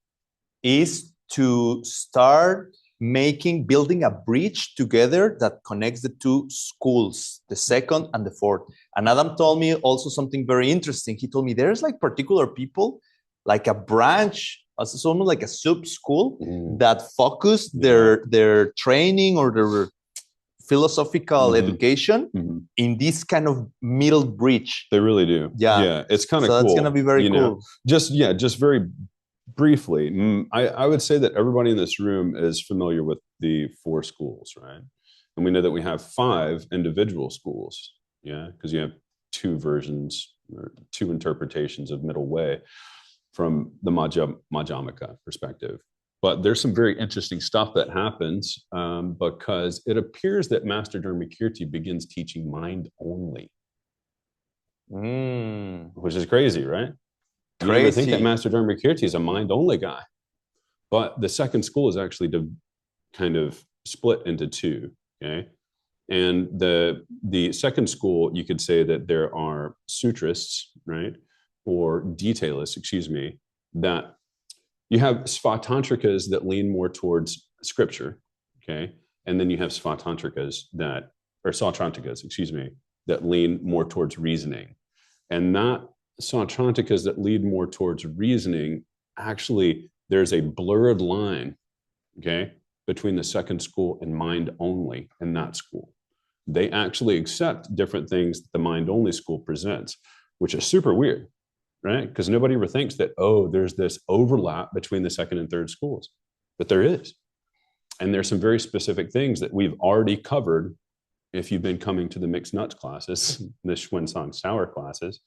is to start building a bridge together that connects the two schools, the second and the fourth. And Adam told me also something very interesting. He told me there's like particular people, like a branch, it's almost like a sub school that focus their training or their philosophical education in this kind of middle bridge. They really do. Yeah. It's kind of cool. So it's going to be very cool. Just very briefly, I would say that everybody in this room is familiar with the 4 schools, right? And we know that we have 5 individual schools, because you have 2 versions or 2 interpretations of middle way from the Madhyamaka perspective. But there's some very interesting stuff that happens because it appears that Master Dharmakirti begins teaching mind only, which is crazy, right? You never think that Master Dharmakirti is a mind-only guy. But the second school is actually kind of split into 2, okay? And the second school, you could say that there are sutrists, right? Or detailists, that you have Svatantrikas that lean more towards scripture, okay? And then you have Satrantikas that lean more towards reasoning. And that Satrantikas that lead more towards reasoning, actually, there's a blurred line, okay, between the second school and mind only in that school. They actually accept different things that the mind only school presents, which is super weird, right? Because nobody ever thinks that, there's this overlap between the second and third schools, but there is. And there's some very specific things that we've already covered if you've been coming to the mixed nuts classes, the Xuanzang sour classes.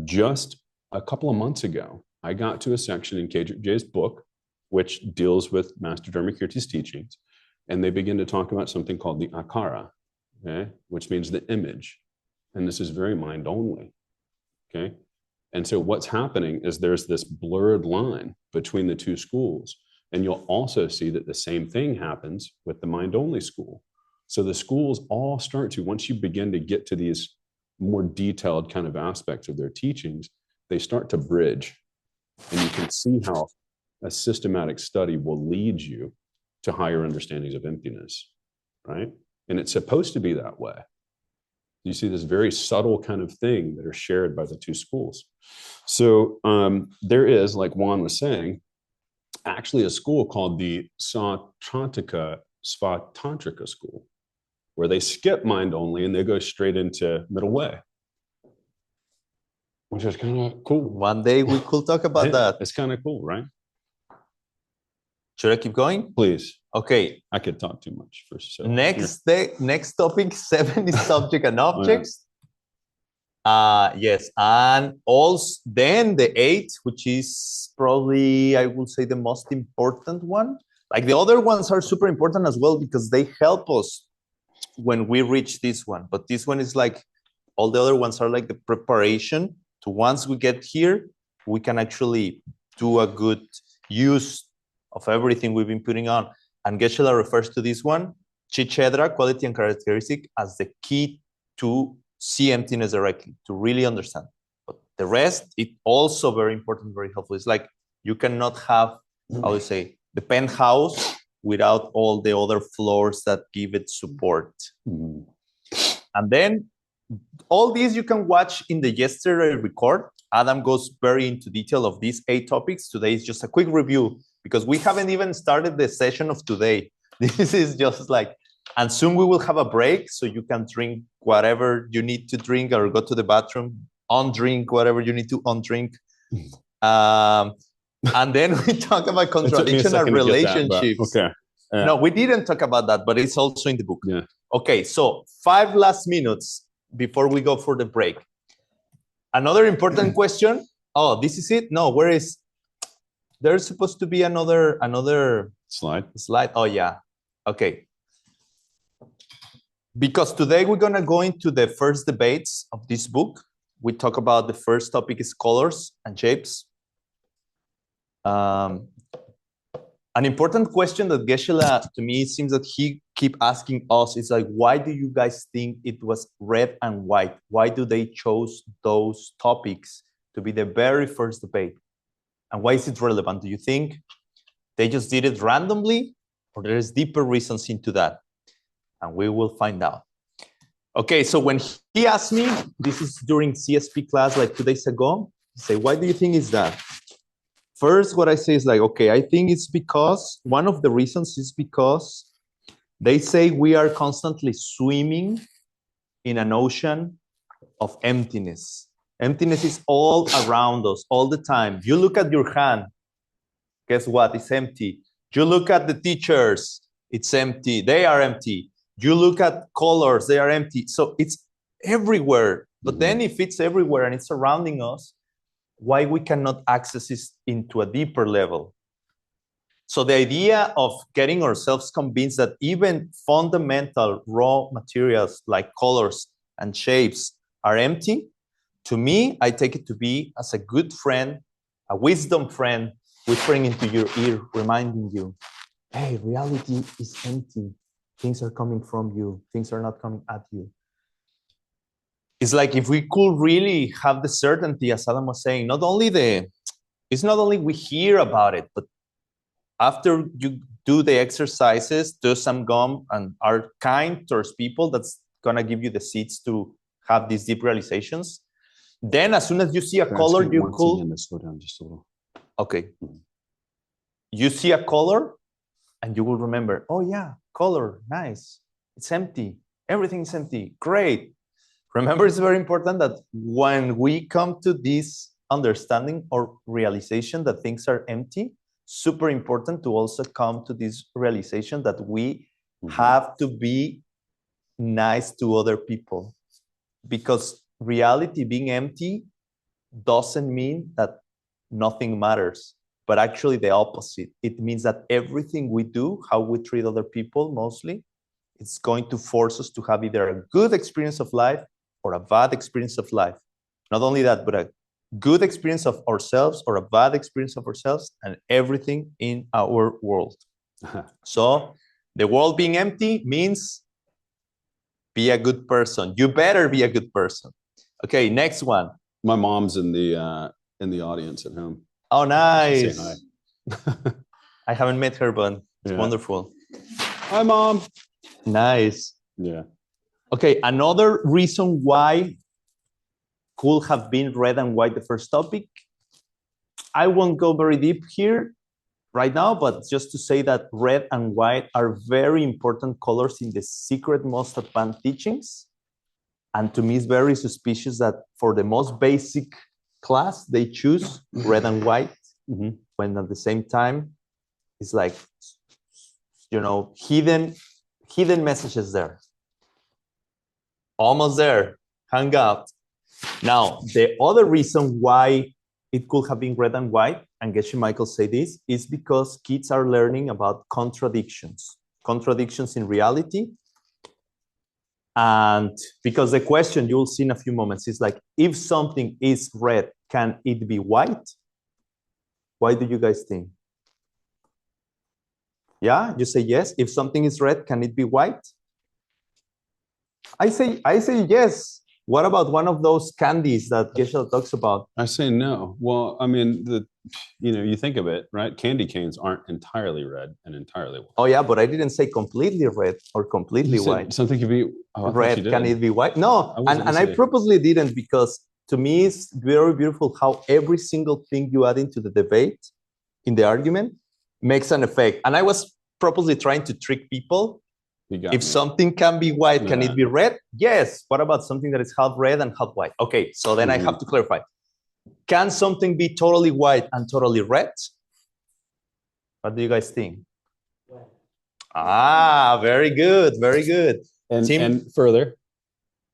Just a couple of months ago, I got to a section in KJ's book, which deals with Master Dharmakirti's teachings, and they begin to talk about something called the akara, okay, which means the image. And this is very mind only, okay? And so what's happening is there's this blurred line between the 2 schools. And you'll also see that the same thing happens with the mind only school. So the schools all start to, once you begin to get to these more detailed kind of aspects of their teachings, they start to bridge. And you can see how a systematic study will lead you to higher understandings of emptiness, right? And it's supposed to be that way. You see this very subtle kind of thing that are shared by the 2 schools. So there is, like Juan was saying, actually a school called the Svatantrika school, where they skip mind only and they go straight into middle way, which is kind of cool. One day we could talk about that. It's kind of cool, right? Should I keep going? Please. Okay. I could talk too much for so. Next topic 7 is subject and objects. Yes, and also then the 8, which is probably, I would say, the most important one. Like the other ones are super important as well because they help us when we reach this one. But this one is like, all the other ones are like the preparation to once we get here, we can actually do a good use of everything we've been putting on. And Geshe refers to this one, Chichedra, quality and characteristic, as the key to see emptiness directly, to really understand. But the rest, it also very important, very helpful. It's like you cannot have, how do you say, the penthouse without all the other floors that give it support. And then all these you can watch in the yesterday record. Adam goes very into detail of these 8 topics. Today is just a quick review because we haven't even started the session of today. This is just like, and soon we will have a break so you can drink whatever you need to drink or go to the bathroom, undrink whatever you need to undrink. And then we talk about contradiction and relationships. That, okay. No, we didn't talk about that, but it's also in the book. Yeah. Okay, so 5 last minutes before we go for the break. Another important question. Oh, this is it? No, where is? There's supposed to be another slide. Oh, yeah. Okay. Because today we're going to go into the first debates of this book. We talk about the first topic is colors and shapes. An important question that Geshe, to me, it seems that he keep asking us is like, why do you guys think it was red and white? Why do they chose those topics to be the very first debate? And why is it relevant? Do you think They just did it randomly, or there's deeper reasons into that. And we will find out. Okay, so when he asked me, this is during CSP class like 2 days ago, he said, why do you think it's that? First, what I say is like, okay, I think it's because, one of the reasons is because they say we are constantly swimming in an ocean of emptiness. Emptiness is all around us all the time. You look at your hand, guess what? It's empty. You look at the teachers, it's empty. They are empty. You look at colors, they are empty. So it's everywhere. But then if it's everywhere and it's surrounding us, why we cannot access it into a deeper level? So the idea of getting ourselves convinced that even fundamental raw materials like colors and shapes are empty, to me, I take it to be as a good friend, a wisdom friend, whispering into your ear, reminding you, hey, reality is empty. Things are coming from you. Things are not coming at you. It's like if we could really have the certainty, as Adam was saying, it's not only we hear about it, but after you do the exercises, do some gum and are kind towards people, that's gonna give you the seeds to have these deep realizations. Then as soon as you see a color, you could slow down just a little. Okay. You see a color and you will remember, oh yeah, color, nice. It's empty. Everything is empty. Great. Remember, it's very important that when we come to this understanding or realization that things are empty, super important to also come to this realization that we have to be nice to other people. Because reality being empty doesn't mean that nothing matters, but actually the opposite. It means that everything we do, how we treat other people mostly, it's going to force us to have either a good experience of life or a bad experience of life. Not only that, but a good experience of ourselves or a bad experience of ourselves and everything in our world. So the world being empty means be a good person. You better be a good person. Okay, next one. My mom's in the audience at home. Oh, nice. Say hi. I haven't met her, but it's wonderful. Hi, Mom. Nice. Yeah. Okay, another reason why could have been red and white the first topic. I won't go very deep here right now, but just to say that red and white are very important colors in the secret most advanced teachings. And to me, it's very suspicious that for the most basic class, they choose red and white, when at the same time, it's like, you know, hidden messages there. Almost there, hang out. Now, the other reason why it could have been red and white, and Geshe Michael say this, is because kids are learning about contradictions in reality. And because the question you'll see in a few moments is like, if something is red, can it be white? Why do you guys think? Yeah, you say yes. If something is red, can it be white? I say yes. What about one of those candies that Geshe talks about? I say no. Well, I mean, you think of it, right? Candy canes aren't entirely red and entirely white. Oh yeah, but I didn't say completely red or completely white. Something could be red. Can it be white? No, and I purposely didn't, because to me it's very beautiful how every single thing you add into the debate, in the argument, makes an effect. And I was purposely trying to trick people. If something can be white, can it be red? Yes. What about something that is half red and half white? Okay, so then I have to clarify. Can something be totally white and totally red? What do you guys think? Ah, very good, very good. And further,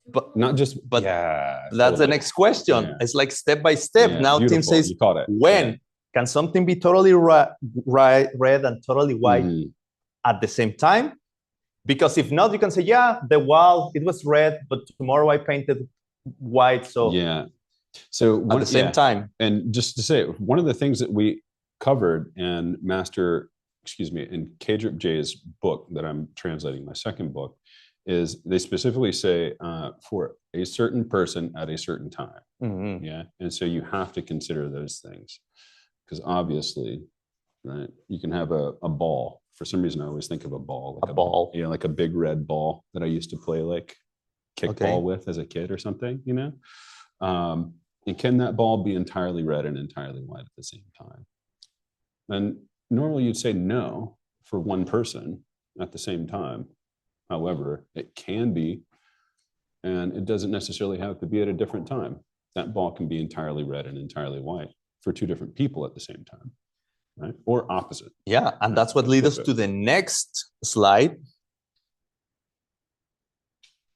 but not just, but yeah, that's the next question. Yeah. It's like step by step. Now Tim says, when can something be totally red and totally white at the same time? Because if not, you can say, yeah, the wall, it was red, but tomorrow I painted white. So yeah. So at the same time. And just to say, one of the things that we covered in in K-Drip J's book that I'm translating, my second book, is they specifically say for a certain person at a certain time. Yeah. And so you have to consider those things, because obviously right? You can have a ball. For some reason, I always think of a ball, like A ball. you know, like a big red ball that I used to play like kickball with as a kid or something, you know? And can that ball be entirely red and entirely white at the same time? And normally you'd say no for one person at the same time. However, it can be, and it doesn't necessarily have to be at a different time. That ball can be entirely red and entirely white for two different people at the same time, right? Or opposite. Yeah, and that's what leads us to the next slide,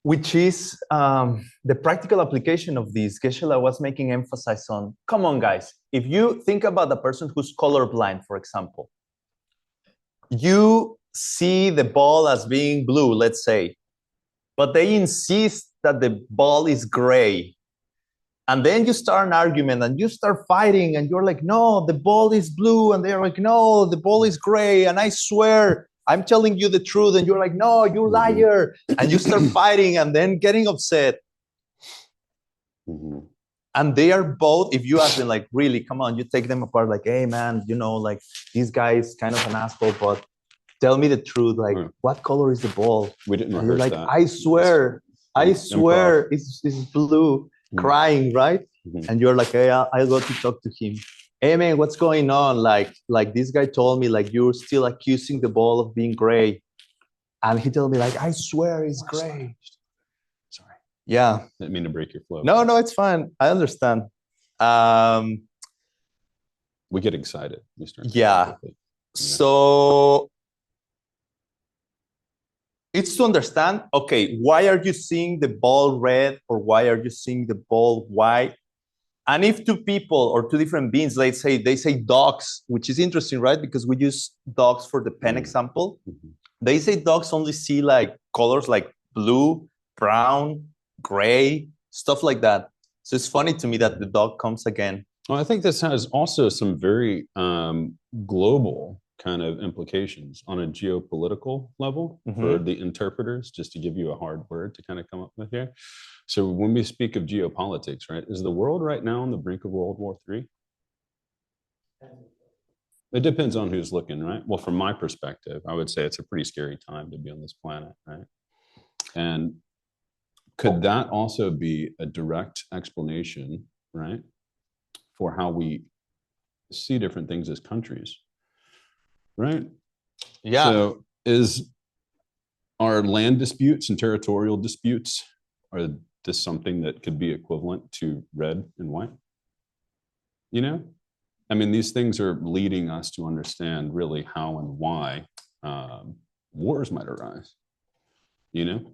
which is the practical application of this. Geshe was making emphasis on, come on, guys. If you think about the person who's colorblind, for example, you see the ball as being blue, let's say, but they insist that the ball is gray. And then you start an argument and you start fighting and you're like, no, the ball is blue. And they're like, no, the ball is gray. And I swear, I'm telling you the truth. And you're like, no, you liar. And you start fighting and then getting upset. And they are both, if you ask them, like, really, come on, you take them apart, like, hey, man, you know, like, this guy is kind of an asshole, but tell me the truth. Like, what color is the ball? We didn't and you're like, that. I swear, it's blue. Crying, right? And you're like, hey, I'll go to talk to him. Hey, man, what's going on? Like this guy told me, like, you're still accusing the ball of being gray. And he told me, like, I swear it's gray. Sorry. Yeah. Didn't mean to break your flow. No, it's fine. I understand. We get excited. We start So it's to understand, okay, why are you seeing the ball red or why are you seeing the ball white? And if two people or two different beings, let's say, they say dogs, which is interesting, right? Because we use dogs for the pen example. They say dogs only see like colors like blue, brown, gray, stuff like that. So it's funny to me that the dog comes again. Well, I think this has also some very global kind of implications on a geopolitical level for the interpreters, just to give you a hard word to kind of come up with here. So when we speak of geopolitics, right, is the world right now on the brink of World War III? It depends on who's looking, right? Well, from my perspective, I would say it's a pretty scary time to be on this planet, right? And could that also be a direct explanation, right, for how we see different things as countries? Right. Yeah. So are land disputes and territorial disputes, are this something that could be equivalent to red and white? You know, I mean, these things are leading us to understand really how and why wars might arise. You know,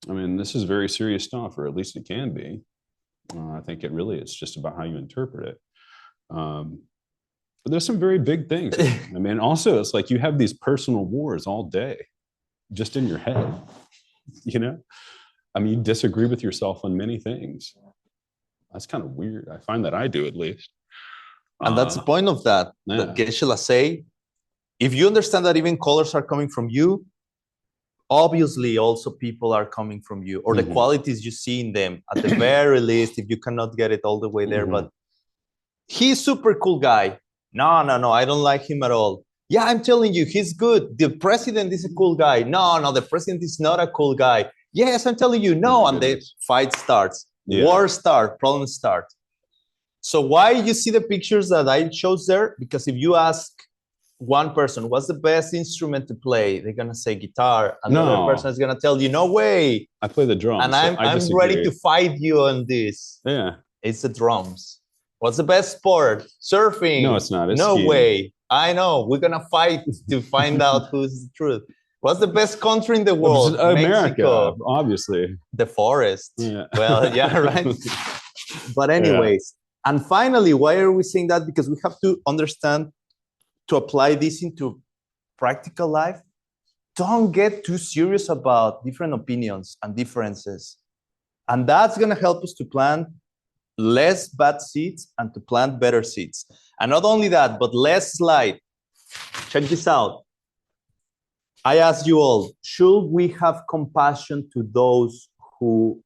I mean, this is very serious stuff, or at least it can be. I think it really is just about how you interpret it. But there's some very big things. I mean, also, it's like you have these personal wars all day, just in your head, you know? I mean, you disagree with yourself on many things. That's kind of weird. I find that I do, at least. And that's the point of that. That Geshe say, if you understand that even colors are coming from you, obviously also people are coming from you, or the qualities you see in them, at the very least, if you cannot get it all the way there. But he's super cool guy. No, I don't like him at all. Yeah, I'm telling you, he's good. The president is a cool guy. No, the president is not a cool guy. Yes, I'm telling you, no. And the fight starts. War starts, problems start. So why you see the pictures that I chose there? Because if you ask one person, what's the best instrument to play? They're going to say guitar. And the other person is going to tell you, no way. I play the drums. And I'm ready to fight you on this. Yeah. It's the drums. What's the best sport? Surfing. No, it's not. It's no skiing. way. I know. We're going to fight to find out who's the truth. What's the best country in the world? America, Mexico. Obviously. The forest. Yeah. Well, yeah, right. But anyways, and finally, why are we saying that? Because we have to understand, to apply this into practical life, don't get too serious about different opinions and differences. And that's going to help us to plant less bad seeds and to plant better seeds. And not only that, but less slide. Check this out. I ask you all, should we have compassion to those who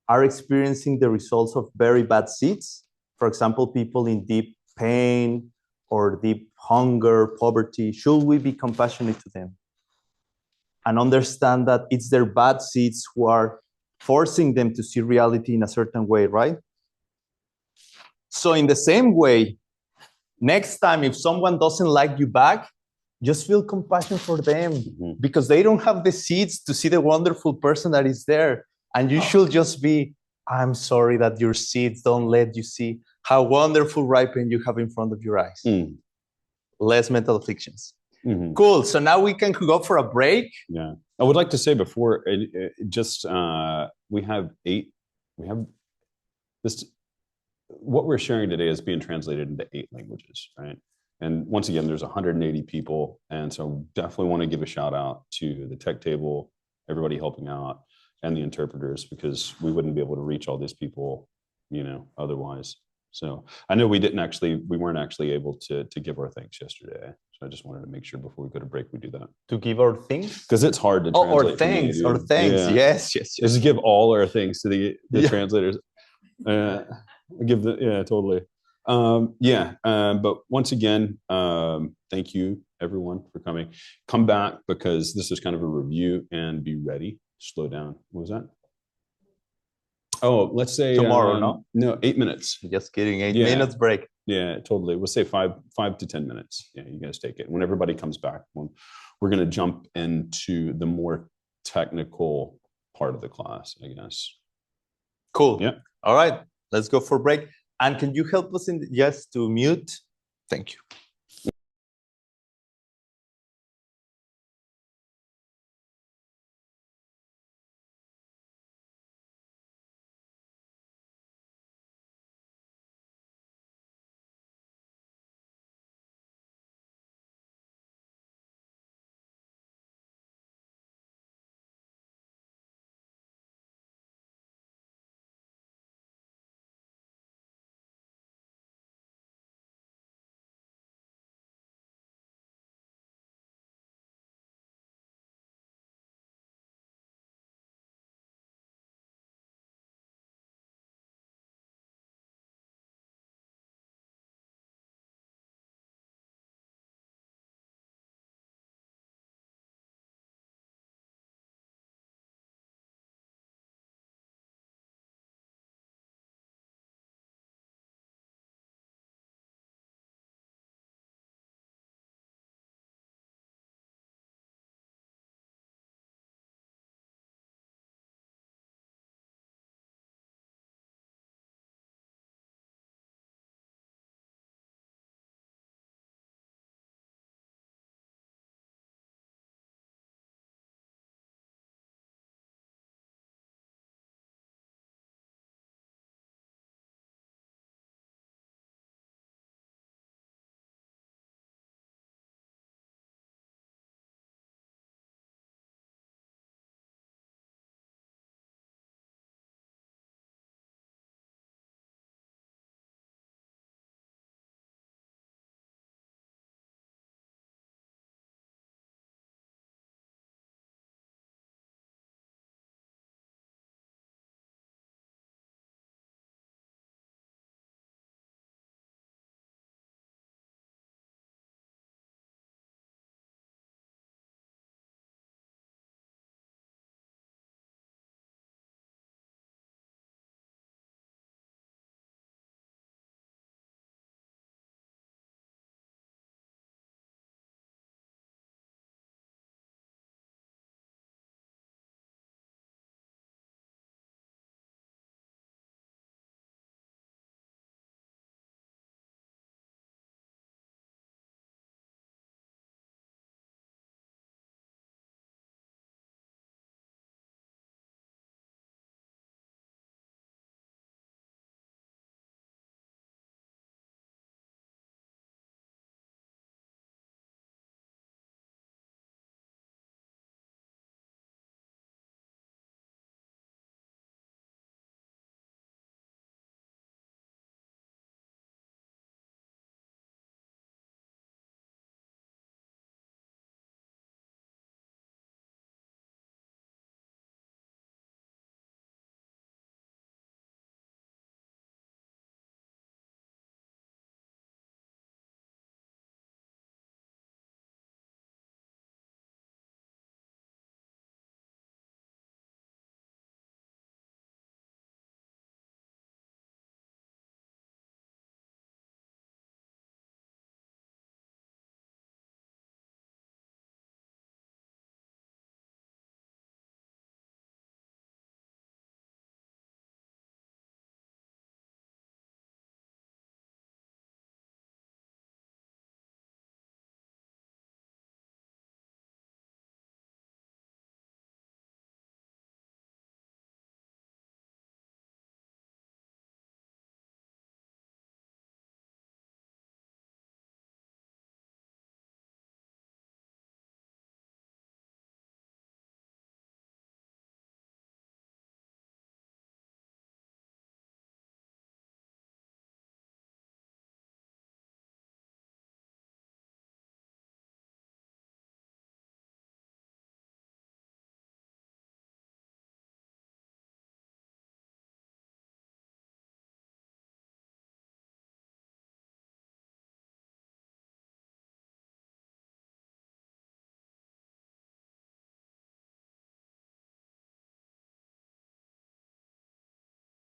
are experiencing the results of very bad seeds? For example, people in deep pain or deep hunger, poverty, should we be compassionate to them and understand that it's their bad seeds who are forcing them to see reality in a certain way, right? So in the same way, next time if someone doesn't like you back, just feel compassion for them because they don't have the seeds to see the wonderful person that is there. And you should just be, I'm sorry that your seeds don't let you see how wonderful ripen you have in front of your eyes. Less mental afflictions. Cool. So now we can go for a break. Yeah. I would like to say before, we have this, what we're sharing today is being translated into 8 languages, right? And once again, there's 180 people. And so definitely want to give a shout out to the tech table, everybody helping out, and the interpreters, because we wouldn't be able to reach all these people, otherwise. So I know we weren't actually able to give our thanks yesterday. So I just wanted to make sure before we go to break, we do that. To give our things? Because it's hard to translate. Or thanks. Yeah. Yes. Just give all our thanks to the translators. Totally. But once again, thank you everyone for coming. Come back because this is kind of a review, and be ready. Slow down. What was that? Oh, let's say tomorrow. No, 8 minutes. Just kidding. 8 minutes break. Yeah, totally. We'll say 5 to 10 minutes. Yeah, you guys take it. When everybody comes back, we're going to jump into the more technical part of the class, I guess. Cool. Yeah. All right. Let's go for break. And can you help us just to mute? Thank you.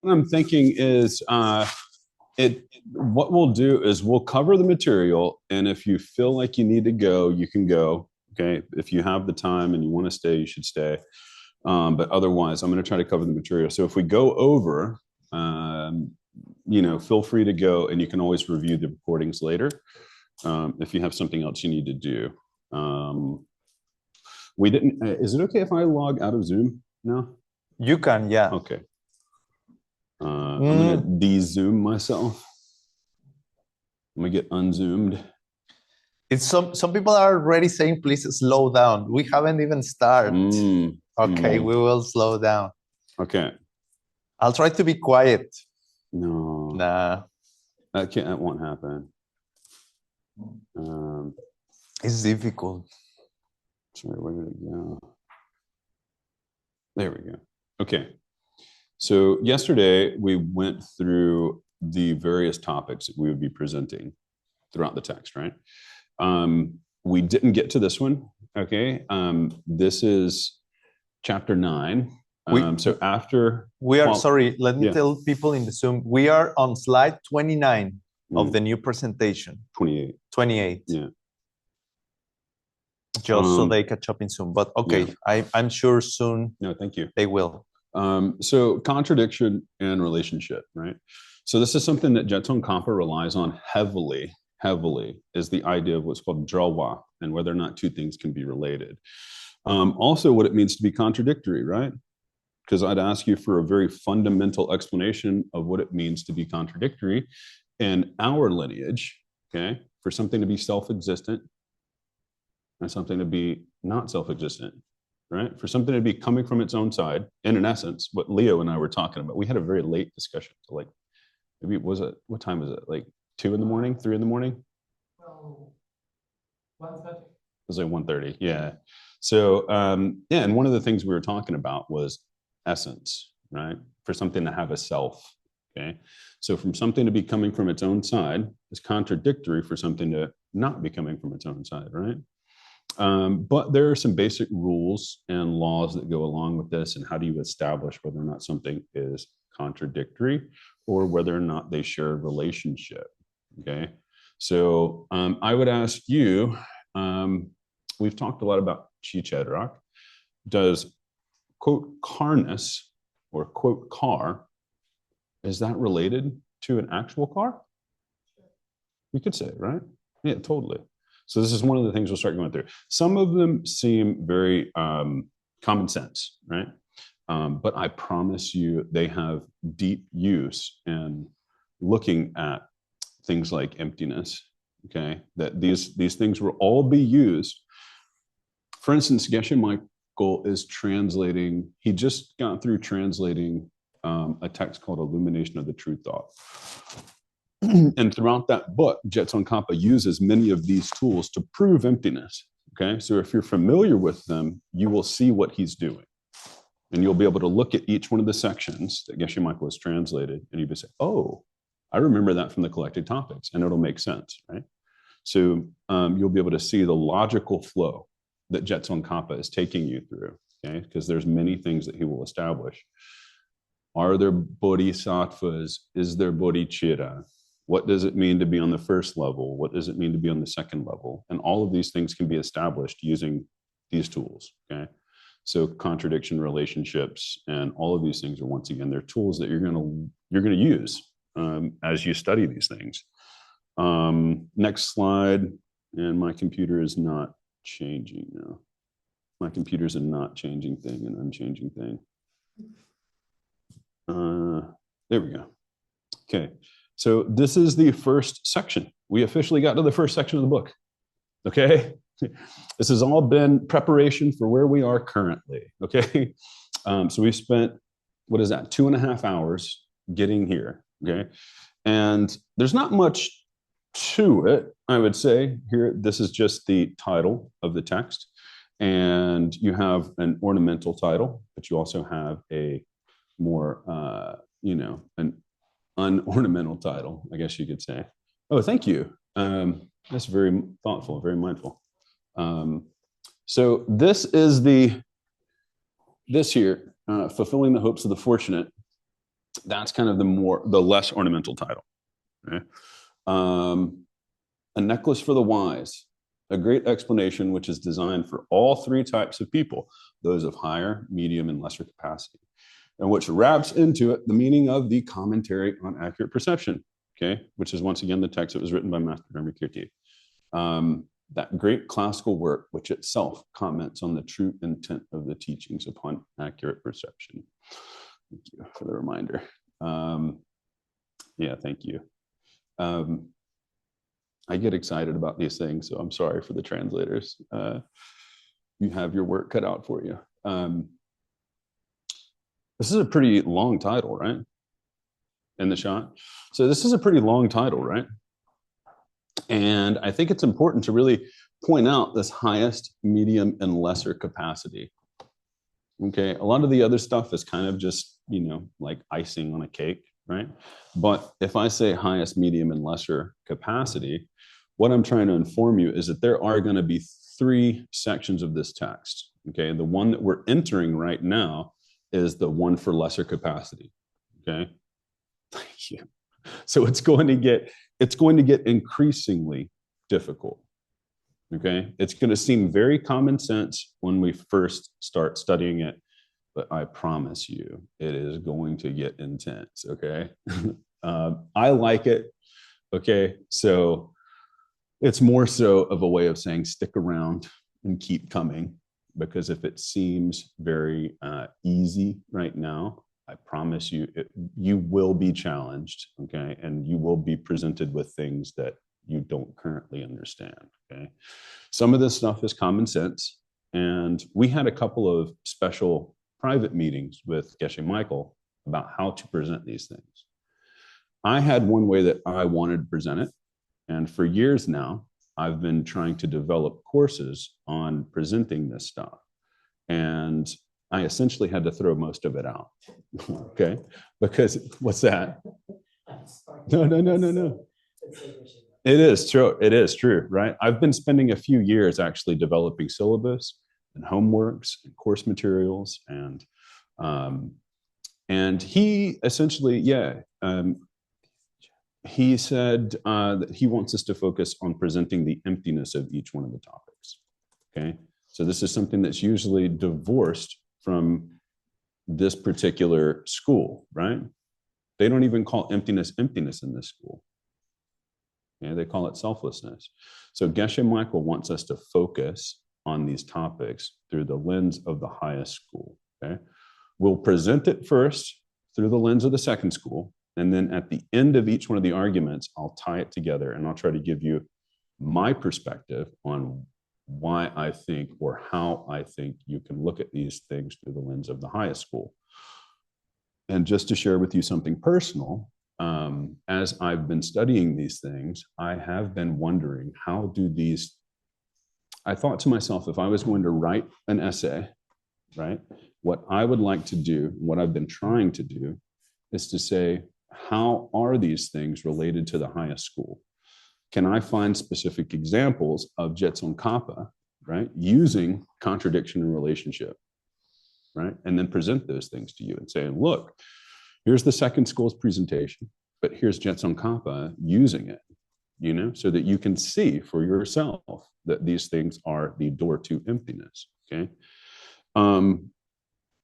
what I'm thinking is what we'll do is we'll cover the material, and if you feel like you need to go, you can go. Okay, if you have the time and you want to stay, you should stay. But otherwise, I'm going to try to cover the material. So if we go over, feel free to go, and you can always review the recordings later if you have something else you need to do. We didn't. Is it okay if I log out of Zoom now? You can, yeah. Okay. I'm going to de-zoom myself. I'm going to get unzoomed. It's some people are already saying, please slow down. We haven't even started. Okay, we will slow down. Okay. I'll try to be quiet. No. Nah. That won't happen. It's difficult. Sorry, where did it go? There we go. Okay. So yesterday we went through the various topics that we would be presenting throughout the text, right? We didn't get to this one. Okay. This is chapter 9. So after sorry, let me tell people in the Zoom, we are on slide 29 of the new presentation. 28. Yeah. Just so they catch up in Zoom. But okay, yeah. I'm sure soon. No, thank you. They will. So contradiction and relationship, right? So this is something that Jetson Kampa relies on heavily, is the idea of what's called Zhaohua and whether or not two things can be related. Also what it means to be contradictory, right? Because I'd ask you for a very fundamental explanation of what it means to be contradictory in our lineage, okay? For something to be self-existent and something to be not self-existent, right? For something to be coming from its own side, and in essence, what Leo and I were talking about, we had a very late discussion. So like, maybe what time was it? Like 2 in the morning, 3 in the morning? Well, 1:30. It was like 1:30, yeah. So, and one of the things we were talking about was essence, right? For something to have a self, okay? So from something to be coming from its own side is contradictory for something to not be coming from its own side, right? But there are some basic rules and laws that go along with this, and how do you establish whether or not something is contradictory or whether or not they share a relationship, okay? So I would ask you, we've talked a lot about Chichedrak. Does, quote, carness or quote car, is that related to an actual car? You could say, right? Yeah, totally. So this is one of the things we'll start going through. Some of them seem very common sense, right? But I promise you they have deep use in looking at things like emptiness, okay? That these things will all be used. For instance, Geshe Michael is translating, he just got through translating a text called Illumination of the True Thought. And throughout that book, Jetson Kampa uses many of these tools to prove emptiness, okay? So if you're familiar with them, you will see what he's doing. And you'll be able to look at each one of the sections that Geshe Michael has translated, and you'll be saying, oh, I remember that from the collected topics, and it'll make sense, right? So you'll be able to see the logical flow that Jetson Kampa is taking you through, okay? Because there's many things that he will establish. Are there bodhisattvas? Is there bodhicitta? What does it mean to be on the first level? What does it mean to be on the second level? And all of these things can be established using these tools, okay? So contradiction relationships and all of these things are, once again, they're tools that you're gonna use as you study these things. Next slide, and my computer is not changing now. My computer's a not changing thing, an unchanging thing. There we go. Okay, so this is the first section. We officially got to the first section of the book, okay? This has all been preparation for where we are currently, okay? So we've spent, what is that, 2.5 hours getting here, okay? And there's not much to it, I would say. Here, this is just the title of the text. And you have an ornamental title, but you also have a more, an unornamental title, I guess you could say. Oh, thank you. That's very thoughtful, very mindful. So this is this here, fulfilling the hopes of the fortunate. That's kind of the less ornamental title. Okay? A necklace for the wise, a great explanation which is designed for all three types of people, those of higher, medium, and lesser capacity, and which wraps into it the meaning of the commentary on accurate perception, okay, which is once again the text that was written by Master Dharmakirti. That great classical work, which itself comments on the true intent of the teachings upon accurate perception. Thank you for the reminder. Yeah, thank you. I get excited about these things, so I'm sorry for the translators. You have your work cut out for you. This is a pretty long title, right? In the shot. So this is a pretty long title, right? And I think it's important to really point out this highest, medium, and lesser capacity. Okay, a lot of the other stuff is kind of just, you know, like icing on a cake, right? But if I say highest, medium, and lesser capacity, what I'm trying to inform you is that there are going to be three sections of this text. Okay, the one that we're entering right now is the one for lesser capacity. Okay, thank you. So it's going to get increasingly difficult. Okay, it's going to seem very common sense when we first start studying it, but I promise you, it is going to get intense. Okay, I like it. Okay, so it's more so of a way of saying stick around and keep coming, because if it seems very easy right now, I promise you, you will be challenged, okay? And you will be presented with things that you don't currently understand, okay? Some of this stuff is common sense, and we had a couple of special private meetings with Geshe Michael about how to present these things. I had one way that I wanted to present it, and for years now, I've been trying to develop courses on presenting this stuff. And I essentially had to throw most of it out, okay? Because, what's that? No. It is true, right? I've been spending a few years actually developing syllabus and homeworks and course materials, and he essentially, he said that he wants us to focus on presenting the emptiness of each one of the topics, okay? So this is something that's usually divorced from this particular school, right? They don't even call emptiness in this school. Okay, they call it selflessness. So Geshe Michael wants us to focus on these topics through the lens of the highest school, okay? We'll present it first through the lens of the second school, and then at the end of each one of the arguments, I'll tie it together and I'll try to give you my perspective on why I think, or how I think you can look at these things through the lens of the highest school. And just to share with you something personal, as I've been studying these things, I have been wondering, I thought to myself, if I was going to write an essay, right, what I would like to do, what I've been trying to do, is to say, how are these things related to the highest school? Can I find specific examples of Jetson Kappa, right, using contradiction and relationship, right? And then present those things to you and say, look, here's the second school's presentation, but here's Jetson Kappa using it, you know, so that you can see for yourself that these things are the door to emptiness, okay?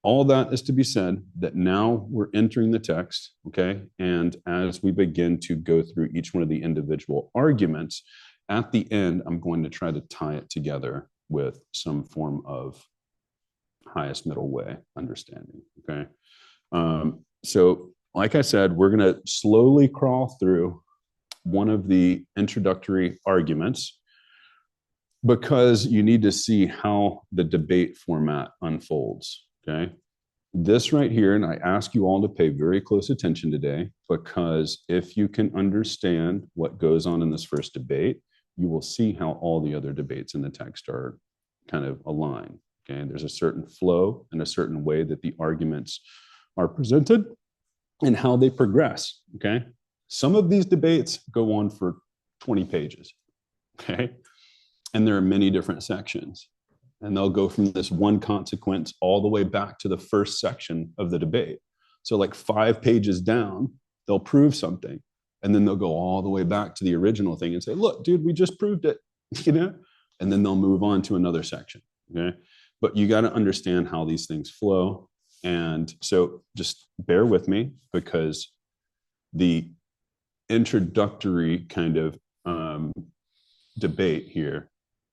All that is to be said, that now we're entering the text, okay? And as we begin to go through each one of the individual arguments, at the end, I'm going to try to tie it together with some form of highest middle way understanding, okay? So like I said, we're going to slowly crawl through one of the introductory arguments, because you need to see how the debate format unfolds, okay? This right here, and I ask you all to pay very close attention today, because if you can understand what goes on in this first debate, you will see how all the other debates in the text are kind of aligned, okay? There's a certain flow and a certain way that the arguments are presented and how they progress, okay? Some of these debates go on for 20 pages, okay? And there are many different sections. And they'll go from this one consequence all the way back to the first section of the debate. So like 5 pages down, they'll prove something. And then they'll go all the way back to the original thing and say, look, dude, we just proved it, you know? And then they'll move on to another section, okay? But you got to understand how these things flow. And so just bear with me, because the introductory kind of debate here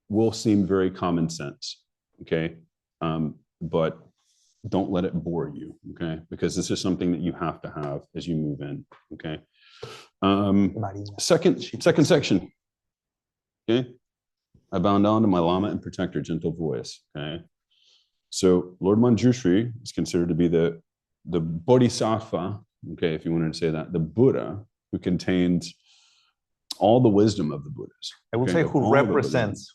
will seem very common sense, okay? But don't let it bore you, okay? Because this is something that you have to have as you move in, okay? Second section, okay? I bow down to my Lama and protector, gentle voice, okay? So Lord Manjushri is considered to be the Bodhisattva, okay, if you wanted to say that, the Buddha who contains all the wisdom of the Buddhas. I would say who represents,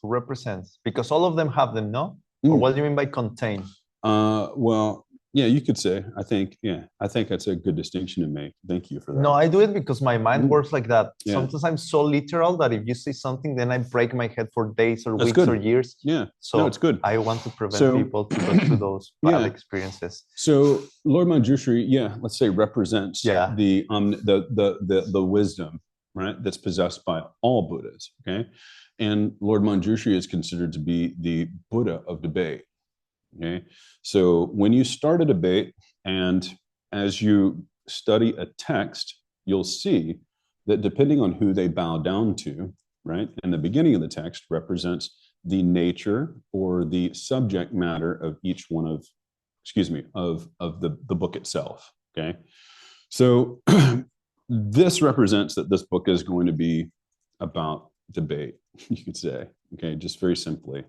because all of them have them, no? Or what do you mean by contain? Well, yeah, you could say, I think that's a good distinction to make. Thank you for that. No, I do it because my mind works like that. Yeah. Sometimes I'm so literal that if you say something, then I break my head for days or That's weeks good. or years. Yeah, So no, it's good. I want to prevent people to go through those bad experiences. So Lord Manjushri, let's say represents Yeah. the wisdom, right, that's possessed by all Buddhas, okay? And Lord Manjushri is considered to be the Buddha of debate, okay? So when you start a debate, and as you study a text, you'll see that depending on who they bow down to, right, and the beginning of the text represents the nature or the subject matter of each one of, of the book itself, okay? So this represents that this book is going to be about debate, you could say, okay, just very simply.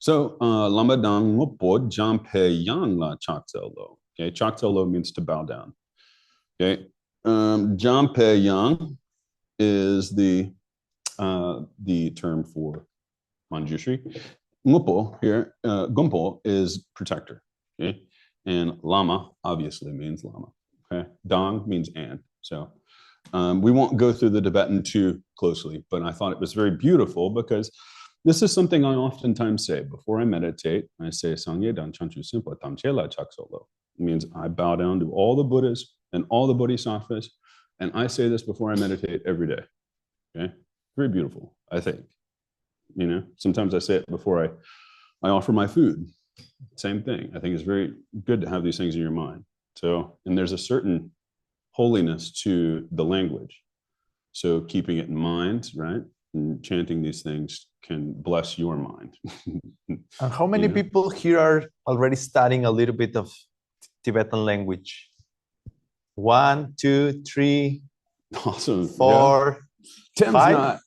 So Lamadang Ngopo Jampe Yang La Chaktelo. Okay, Chaktelo means to bow down. Okay. Jampe Yang is the term for Manjushri. Ngopo here, Gumpo is protector. Okay. And Lama obviously means Lama. Okay. Dang means and. So we won't go through the Tibetan too closely, but I thought it was very beautiful because this is something I oftentimes say before I meditate. I say, Sangye Dan Chanchu Simpa Tamchela Chaksolo. It means I bow down to all the Buddhas and all the Bodhisattvas. And I say this before I meditate every day. Okay? Very beautiful, I think. You know, sometimes I say it before I offer my food. Same thing. I think it's very good to have these things in your mind. So, and there's a certain holiness to the language. So keeping it in mind, right? And chanting these things can bless your mind. And how many people here are already studying a little bit of Tibetan language? 1, 2, 3, Awesome. 4, Tim's 5. not.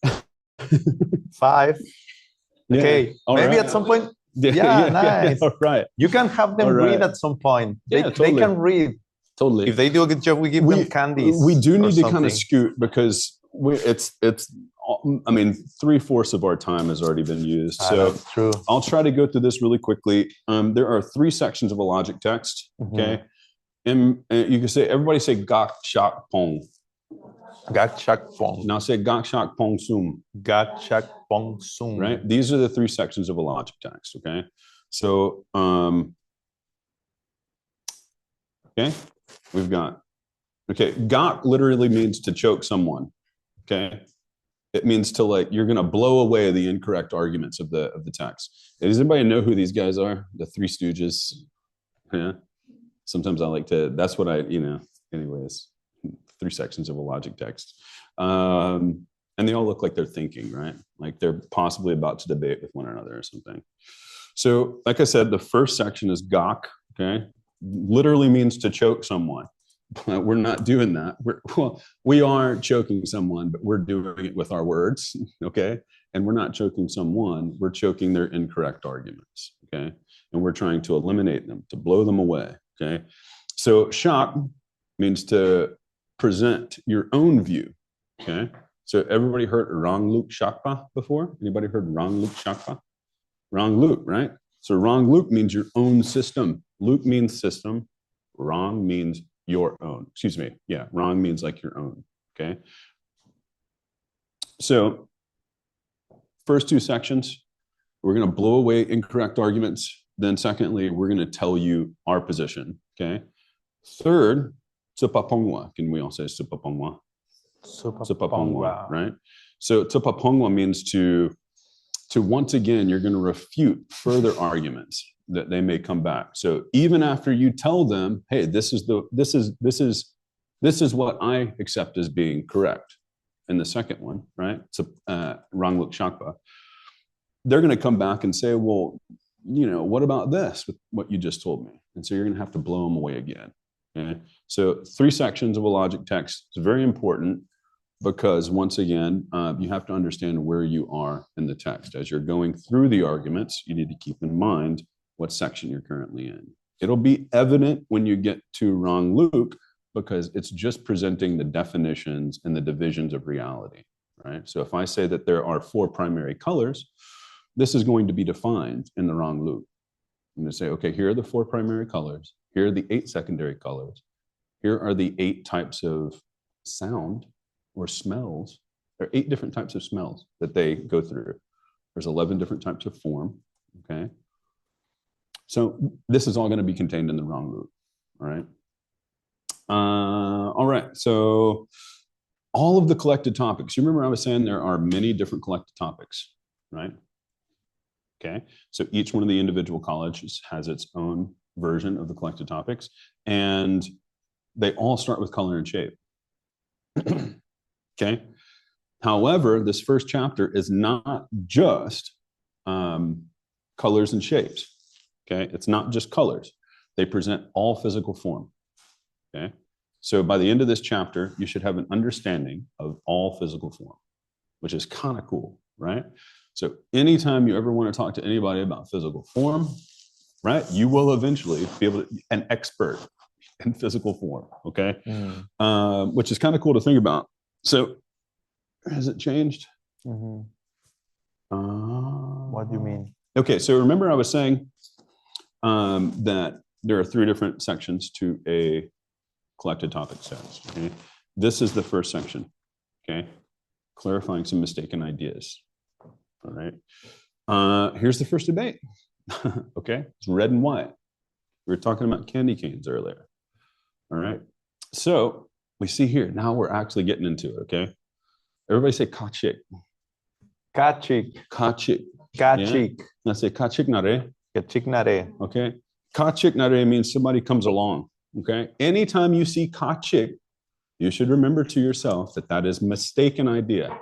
5. Okay, maybe at some point. Yeah, nice. All right. You can have them read at some point. They can read. Totally. If they do a good job, we give them candies. We do need to kind of scoot because it's 3/4 of our time has already been used. So that's true. I'll try to go through this really quickly. There are 3 sections of a logic text. Okay. And you can say, everybody say Gak Shak Pong. Gak Shak Pong. Now say Gak Shak Pong Sum. Gak Shak Pong Sum. Right? These are the 3 sections of a logic text. Okay. So okay, we've got Gak literally means to choke someone. Okay. It means to, like, you're going to blow away the incorrect arguments of the text. Does anybody know who these guys are? The 3 Stooges. Yeah. Sometimes I like to, that's what anyways, 3 sections of a logic text. And they all look like they're thinking, right? Like they're possibly about to debate with one another or something. So like I said, the first section is Gak, okay? Literally means to choke someone. But we're not doing that. We are choking someone, but we're doing it with our words, okay? And we're not choking someone, we're choking their incorrect arguments, okay? And we're trying to eliminate them, to blow them away, okay? So shak means to present your own view, okay? So everybody heard Rang Luk Shakpa before? Anybody heard Rang Luk Shakpa? Rang Luk, right? So Rang Luk means your own system. Luk means system. Rang means your own. Excuse me. Yeah, Rang means like your own, okay? So first 2 sections, we're going to blow away incorrect arguments. Then secondly, we're going to tell you our position. Okay. Third, tsupapongwa. Can we all say tsupapongwa? Tsupapongwa, right? So tsupapongwa means to once again, you're going to refute further arguments that they may come back. So even after you tell them, hey, this is what I accept as being correct. And the second one, right? So Rangluk Shakpa, they're going to come back and say, well, what about this with what you just told me? And so you're going to have to blow them away again. Okay? So 3 sections of a logic text is very important because once again, you have to understand where you are in the text. As you're going through the arguments, you need to keep in mind what section you're currently in. It'll be evident when you get to Rangluk because it's just presenting the definitions and the divisions of reality, right? So if I say that there are 4 primary colors, this is going to be defined in the Rangluk. I'm going to say, okay, here are the 4 primary colors. Here are the 8 secondary colors. Here are the 8 types of sound or smells. There are 8 different types of smells that they go through. There's 11 different types of form, okay? So this is all going to be contained in the Rangluk, all right? All right, so all of the collected topics. You remember I was saying there are many different collected topics, right? Okay, so each one of the individual colleges has its own version of the collected topics, and they all start with color and shape. Okay, however, this first chapter is not just colors and shapes. Okay, it's not just colors. They present all physical form. Okay, so by the end of this chapter, you should have an understanding of all physical form, which is kind of cool, right? So anytime you ever want to talk to anybody about physical form, right, you will eventually be able to be an expert in physical form, okay? Which is kind of cool to think about. So has it changed? What do you mean? Okay, so remember I was saying that there are 3 different sections to a collected topic set. Okay? This is the first section, okay? Clarifying some mistaken ideas. All right. Here's the first debate. Okay. It's red and white. We were talking about candy canes earlier. All right. So we see here, now we're actually getting into it. Okay. Everybody say kachik. Kachik. Kachik. Kachik. Yeah? Let's say kachik nare. Kachik nare. Okay. Kachik nare means somebody comes along. Okay. Anytime you see kachik, you should remember to yourself that that is mistaken idea.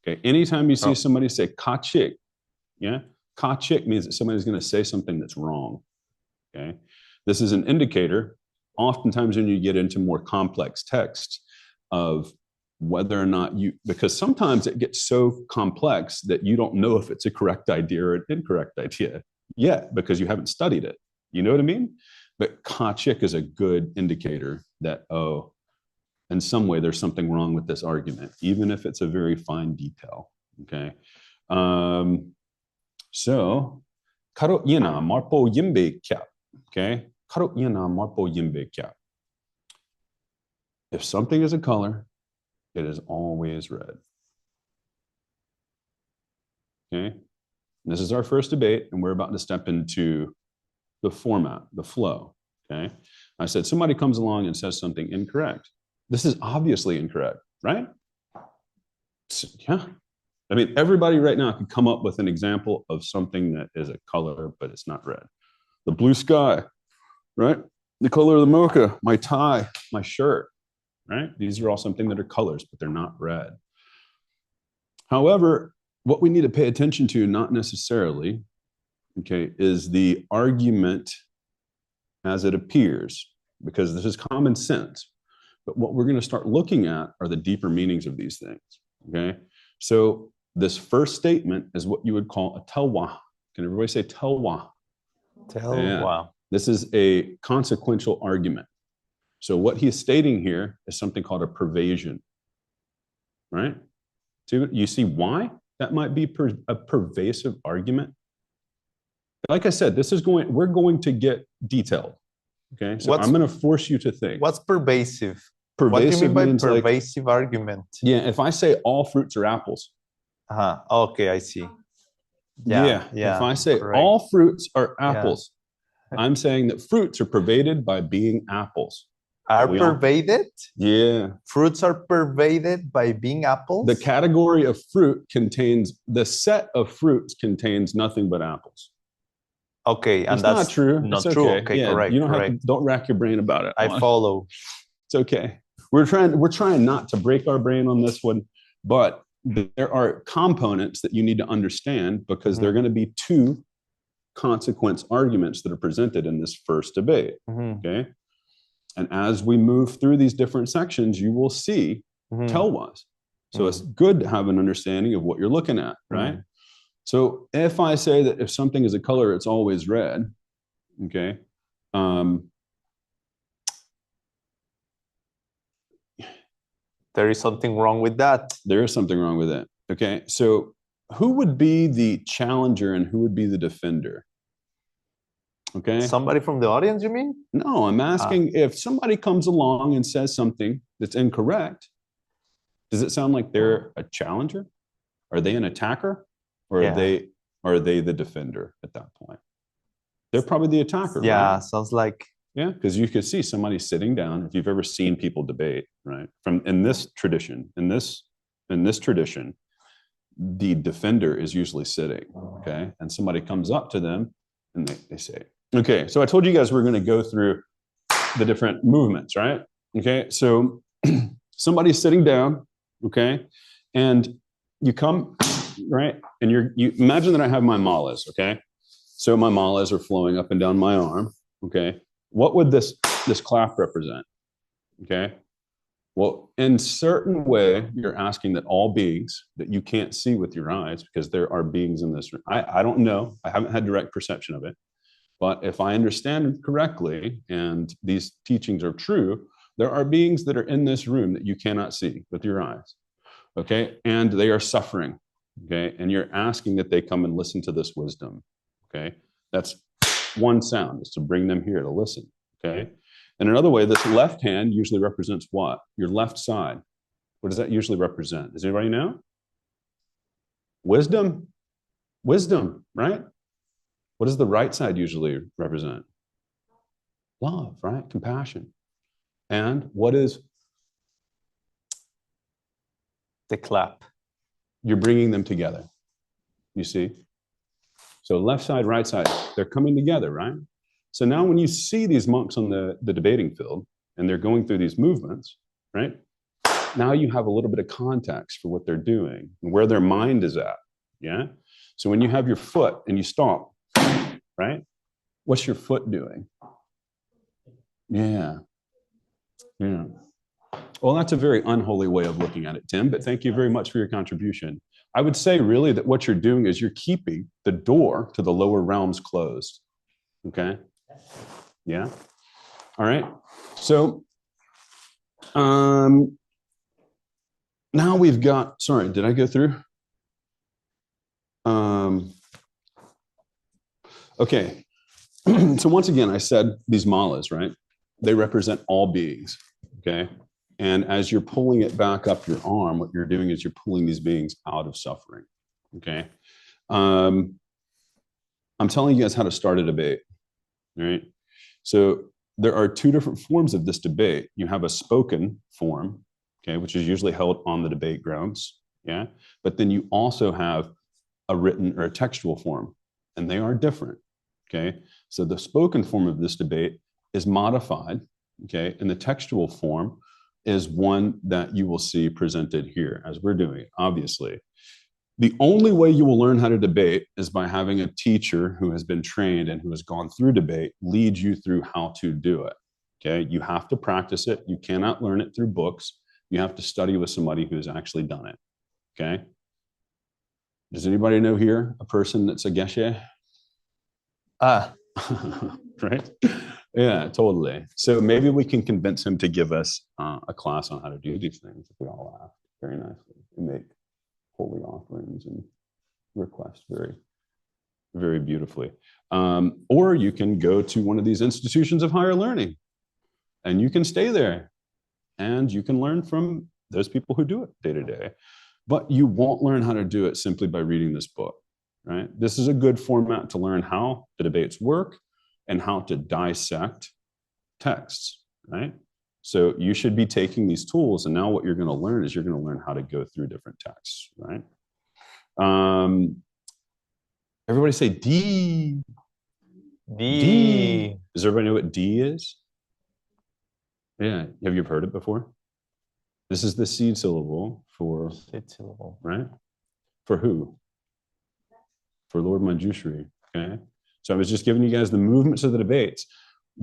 Okay, anytime you see somebody say kachik, yeah, kachik means that somebody's going to say something that's wrong. Okay, this is an indicator, oftentimes when you get into more complex texts, of whether or not because sometimes it gets so complex that you don't know if it's a correct idea or an incorrect idea yet because you haven't studied it. You know what I mean? But kachik is a good indicator that, oh, in some way, there's something wrong with this argument, even if it's a very fine detail. Okay. So, karo yena marpo yimbe kya. Okay. Karo yena marpo yimbe kya. If something is a color, it is always red. Okay. This is our first debate, and we're about to step into the format, the flow. Okay. I said somebody comes along and says something incorrect. This is obviously incorrect, right? Yeah. I mean, everybody right now could come up with an example of something that is a color, but it's not red. The blue sky, right? The color of the mocha, my tie, my shirt, right? These are all something that are colors, but they're not red. However, what we need to pay attention to, not necessarily, okay, is the argument as it appears, because this is common sense. But what we're going to start looking at are the deeper meanings of these things, okay? So this first statement is what you would call a telwa. Can everybody say telwa? Telwa. Yeah. This is a consequential argument. So what he's stating here is something called a pervasion, right? So you see why that might be a pervasive argument? Like I said, we're going to get detailed, okay? So I'm going to force you to think. What's pervasive? Pervasive what do you mean by means pervasive argument? Yeah, if I say all fruits are apples. Okay, I see. Yeah. If I say correct. all fruits are apples, I'm saying that fruits are pervaded by being apples. Are We all- pervaded? Yeah. Fruits are pervaded by being apples? The category of fruit contains, the set of fruits contains nothing but apples. Okay, and It's that's not true. Not It's true. okay. Okay, Yeah, correct. you don't correct. have to, don't rack your brain about it. I Juan. follow. It's okay. We're trying not to break our brain on this one, but there are components that you need to understand because there are going to be two consequence arguments that are presented in this first debate. Okay. And as we move through these different sections, you will see tell was. So it's good to have an understanding of what you're looking at, right? So if I say that if something is a color, it's always red, okay? There is something wrong with that. There is something wrong with it. Okay. So who would be the challenger and who would be the defender? Okay. Somebody from the audience, you mean? No, I'm asking if somebody comes along and says something that's incorrect, does it sound like they're a challenger? Are they an attacker? Or are they the defender at that point? They're probably the attacker. Yeah, right? sounds like. Yeah, because you could see somebody sitting down. If you've ever seen people debate, right? In this tradition, the defender is usually sitting, okay? And somebody comes up to them and they say, okay, so I told you guys we're going to go through the different movements, right? Okay, so somebody's sitting down, okay? And you come, right? And you imagine that I have my malas, okay? So my malas are flowing up and down my arm, okay? What would this clap represent? Okay. Well, in certain way, you're asking that all beings that you can't see with your eyes, because there are beings in this room. I don't know. I haven't had direct perception of it. But if I understand correctly, and these teachings are true, there are beings that are in this room that you cannot see with your eyes. Okay. And they are suffering. Okay. And you're asking that they come and listen to this wisdom. Okay. That's one sound, is to bring them here to listen. Okay. And another way, this left hand usually represents what? Your left side. What does that usually represent? Does anybody know? Wisdom. Wisdom, right? What does the right side usually represent? Love, right? Compassion. And what is the clap? You're bringing them together. You see? So left side, right side, they're coming together, right? So now when you see these monks on the debating field and they're going through these movements, right? Now you have a little bit of context for what they're doing and where their mind is at, yeah? So when you have your foot and you stomp, right? What's your foot doing? Yeah. Yeah. Well, that's a very unholy way of looking at it, Tim, but thank you very much for your contribution. I would say really that what you're doing is you're keeping the door to the lower realms closed. Okay. Yeah. All right. So now we've got, sorry, did I go through? Okay. So once again, I said these malas, right? They represent all beings. Okay. And as you're pulling it back up your arm, what you're doing is you're pulling these beings out of suffering. Okay. I'm telling you guys how to start a debate. All right. So there are two different forms of this debate. You have a spoken form, okay, which is usually held on the debate grounds. Yeah. But then you also have a written or a textual form, and they are different. Okay. So the spoken form of this debate is modified. Okay. And the textual form is one that you will see presented here as we're doing it, obviously. The only way you will learn how to debate is by having a teacher who has been trained and who has gone through debate lead you through how to do it. Okay. You have to practice it. You cannot learn it through books. You have to study with somebody who's actually done it. Okay. Does anybody know here a person that's a Geshe? Right? Yeah, totally. So maybe we can convince him to give us a class on how to do these things if we all laugh very nicely and make holy offerings and request very, very beautifully. Or you can go to one of these institutions of higher learning and you can stay there and you can learn from those people who do it day to day. But you won't learn how to do it simply by reading this book. right? This is a good format to learn how the debates work and how to dissect texts, right? So you should be taking these tools, and now what you're going to learn is you're going to learn how to go through different texts, right? Everybody say D. D. Does everybody know what D is? Yeah. Have you heard it before? This is the seed syllable for, right? For who? For Lord Manjushri, okay? So I was just giving you guys the movements of the debates.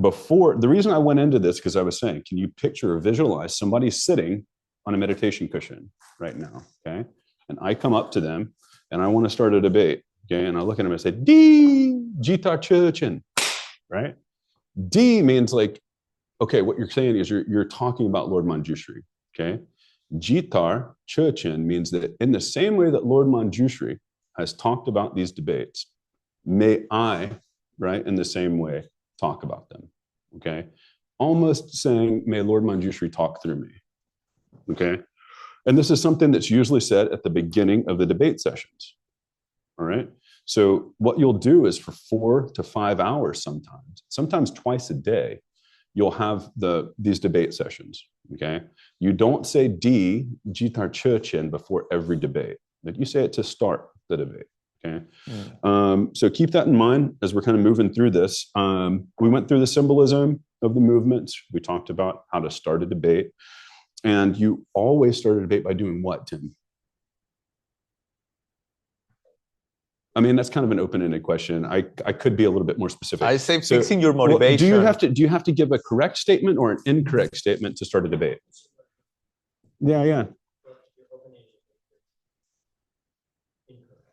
Before, the reason I went into this, because I was saying, can you picture or visualize somebody sitting on a meditation cushion right now, okay? And I come up to them and I want to start a debate, okay? And I look at them and I say, D, Jita Churchin, right? D means like, okay, what you're saying is you're talking about Lord Manjushri, okay? Jitar Churchin means that in the same way that Lord Manjushri has talked about these debates, may I, right, in the same way, talk about them, okay? Almost saying, may Lord Manjushri talk through me, okay? And this is something that's usually said at the beginning of the debate sessions, all right? So what you'll do is for 4 to 5 hours sometimes twice a day, you'll have these debate sessions, okay? You don't say D, Jitar Churchin before every debate, but you say it to start the debate, okay? So keep that in mind as we're kind of moving through this. We went through the symbolism of the movements. We talked about how to start a debate. And you always start a debate by doing what, Tim? I mean, that's kind of an open-ended question. I could be a little bit more specific. I say fixing your motivation. Well, do you have to give a correct statement or an incorrect statement to start a debate? Yeah.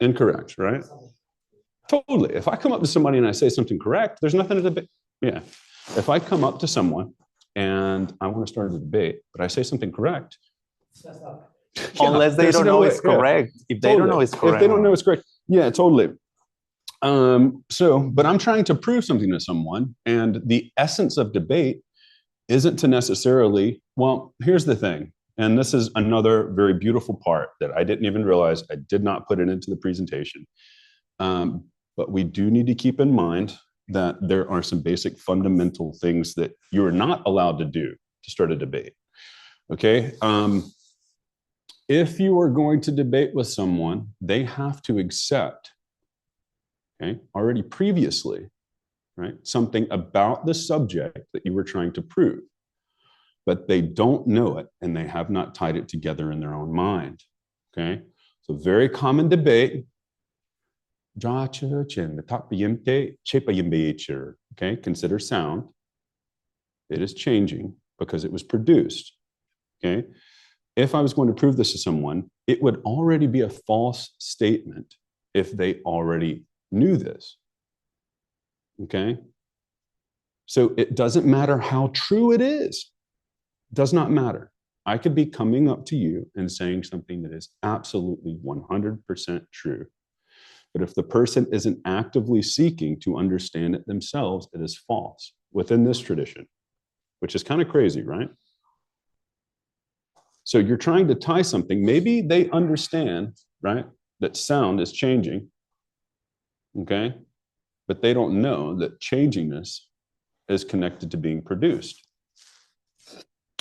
Incorrect, right? Totally. If I come up to somebody and I say something correct, there's nothing to debate. Yeah. If I come up to someone and I want to start a debate, but I say something correct. Unless they don't know it's correct. If they don't know it's correct. If they don't know it's correct. Yeah, totally. But I'm trying to prove something to someone, and the essence of debate isn't to necessarily, well, here's the thing. And this is another very beautiful part that I didn't even realize. I did not put it into the presentation. But we do need to keep in mind that there are some basic fundamental things that you are not allowed to do to start a debate. Okay? If you are going to debate with someone, they have to accept, okay, already previously, right, something about the subject that you were trying to prove. But they don't know it and they have not tied it together in their own mind, okay? So very common debate, okay, consider sound. It is changing because it was produced, okay? If I was going to prove this to someone, it would already be a false statement if they already knew this, okay? So it doesn't matter how true it is. Does not matter. I could be coming up to you and saying something that is absolutely 100% true. But if the person isn't actively seeking to understand it themselves, it is false within this tradition, which is kind of crazy, right? So you're trying to tie something. Maybe they understand, right, that sound is changing, okay? But they don't know that changingness is connected to being produced.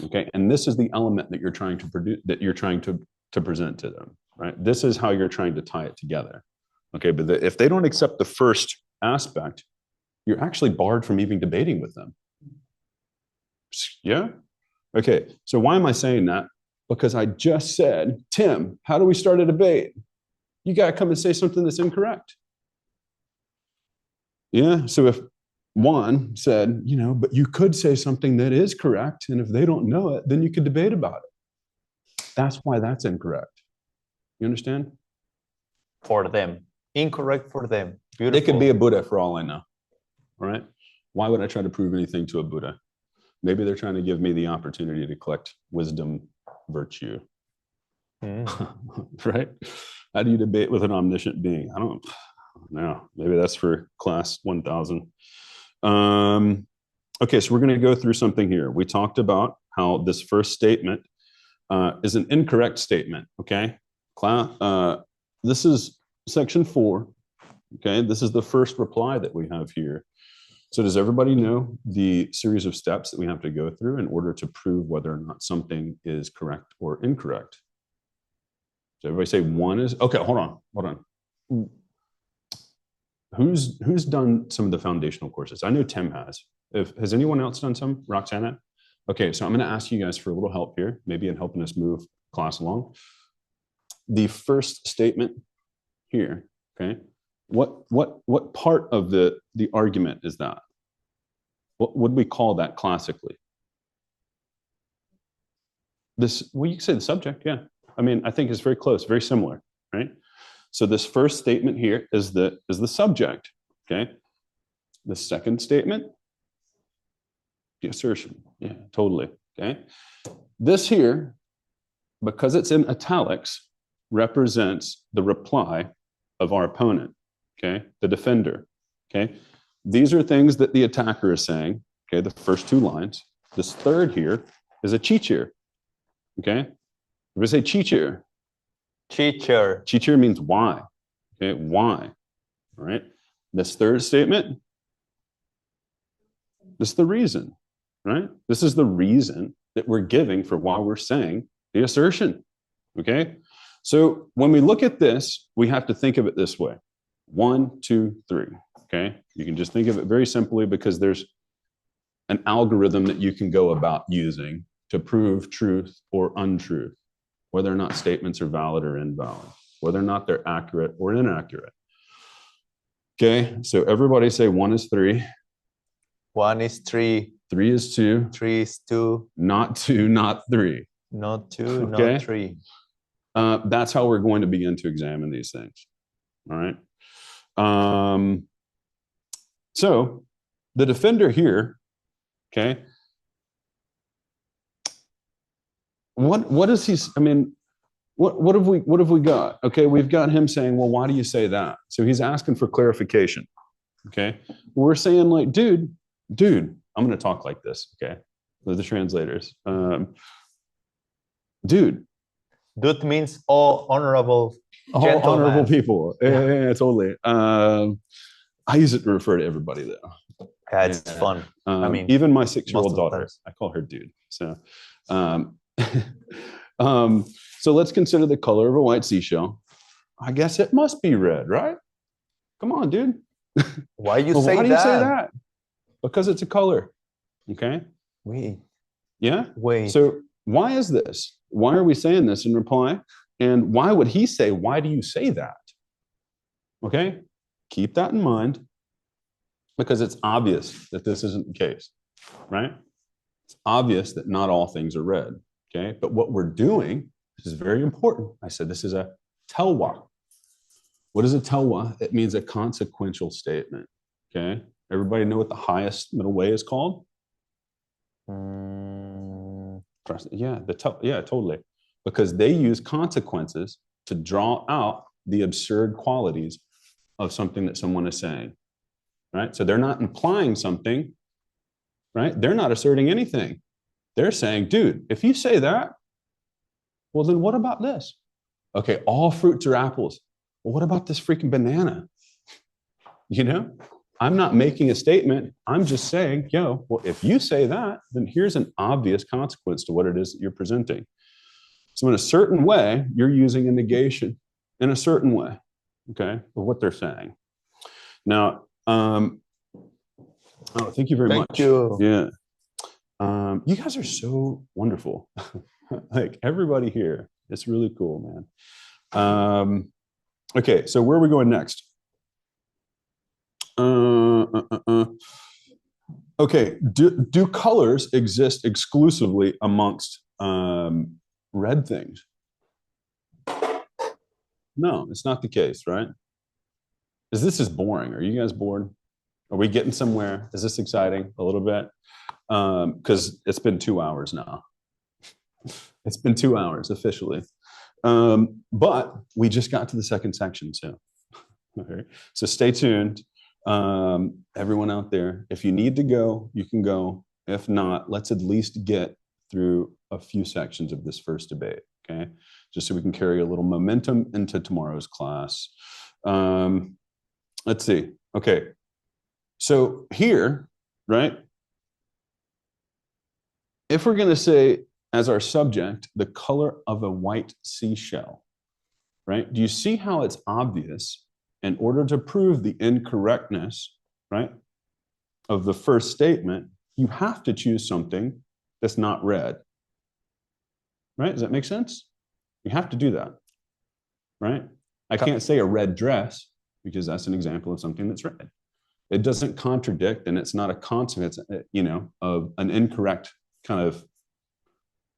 Okay, and this is the element that you're trying to produce, that you're trying to present to them, right? This is how you're trying to tie it together. Okay, but if they don't accept the first aspect, you're actually barred from even debating with them. Yeah? Okay, so why am I saying that? Because I just said, Tim, how do we start a debate? You got to come and say something that's incorrect. Yeah, so if Juan said, you know, but you could say something that is correct, and if they don't know it, then you could debate about it. That's why that's incorrect. You understand? For them. Incorrect for them. Beautiful. They could be a Buddha for all I know. All right? Why would I try to prove anything to a Buddha? Maybe they're trying to give me the opportunity to collect wisdom, virtue. Right? How do you debate with an omniscient being? I don't know. Maybe that's for class 1000. Okay, so we're going to go through something here. We talked about how this first statement is an incorrect statement, okay? This is section 4 Okay, this is the first reply that we have here. So does everybody know the series of steps that we have to go through in order to prove whether or not something is correct or incorrect? Does everybody say one is? Okay, hold on. Who's done some of the foundational courses? I know Tim has. Has anyone else done some? Roxana? Okay, so I'm going to ask you guys for a little help here, maybe in helping us move class along. The first statement here, okay? What part of the argument is that? What would we call that classically? Well, you can say the subject, yeah. I mean, I think it's very close, very similar, right? So this first statement here is the subject, okay? The second statement, the assertion, yeah, totally, okay? This here, because it's in italics, represents the reply of our opponent, okay? The defender, okay? These are things that the attacker is saying, okay? The first two lines. This third here is a teacher, okay? We say teacher. Teacher. Teacher means why, okay? Why, all right? This third statement, this is the reason, right? This is the reason that we're giving for why we're saying the assertion, okay? So when we look at this, we have to think of it this way. 1, 2, 3, okay? You can just think of it very simply because there's an algorithm that you can go about using to prove truth or untruth, whether or not statements are valid or invalid, whether or not they're accurate or inaccurate. Okay, so everybody say 1 is 3. 1 is 3. 3 is 2. 3 is 2. Not 2, not 3. Not 2, Okay. not 3. That's how we're going to begin to examine these things. All right. So the defender here, okay. What is he? I mean, what have we got? Okay, we've got him saying, well, why do you say that? So he's asking for clarification. Okay, we're saying like, dude, I'm going to talk like this. Okay, the translators, dude. Dude means all honorable All honorable people. Yeah, totally. I use it to refer to everybody though. Yeah, it's fun. I mean, even my 6-year-old daughter, times. I call her dude. So, so let's consider the color of a white seashell. I guess it must be red, right? Come on, dude. Why you Well, say why that? do you say that? Because it's a color. Okay. Wait. Yeah. Wait. So why is this? Why are we saying this in reply? And why would he say, why do you say that? Okay. Keep that in mind because it's obvious that this isn't the case, right? It's obvious that not all things are red. Okay. But what we're doing, this is very important. I said this is a telwa. What is a telwa? It means a consequential statement. Okay. Everybody know what the highest middle way is called? Yeah, yeah, totally. Because they use consequences to draw out the absurd qualities of something that someone is saying, right? So they're not implying something, right? They're not asserting anything. They're saying, dude, if you say that, well, then what about this? Okay, all fruits are apples. Well, what about this freaking banana? You know, I'm not making a statement. I'm just saying, yo, well, if you say that, then here's an obvious consequence to what it is that you're presenting. So in a certain way, you're using a negation in a certain way, okay, of what they're saying. Now, oh, thank you very much. Thank you. Yeah. You guys are so wonderful. Like everybody here, it's really cool, man. Okay, so where are we going next? Okay, do colors exist exclusively amongst red things? No, it's not the case, right? This is boring. Are you guys bored? Are we getting somewhere? Is this exciting a little bit? Because it's been 2 hours now. It's been 2 hours officially. But we just got to the second section, so. Okay. So stay tuned. Everyone out there, if you need to go, you can go. If not, let's at least get through a few sections of this first debate, okay? Just so we can carry a little momentum into tomorrow's class. let's see. Okay. So here, right? If we're going to say as our subject, the color of a white seashell, right? Do you see how it's obvious in order to prove the incorrectness, right, of the first statement, you have to choose something that's not red, right? Does that make sense? You have to do that, right? I can't say a red dress because that's an example of something that's red. It doesn't contradict, and it's not a consequence, you know, of an incorrect kind of,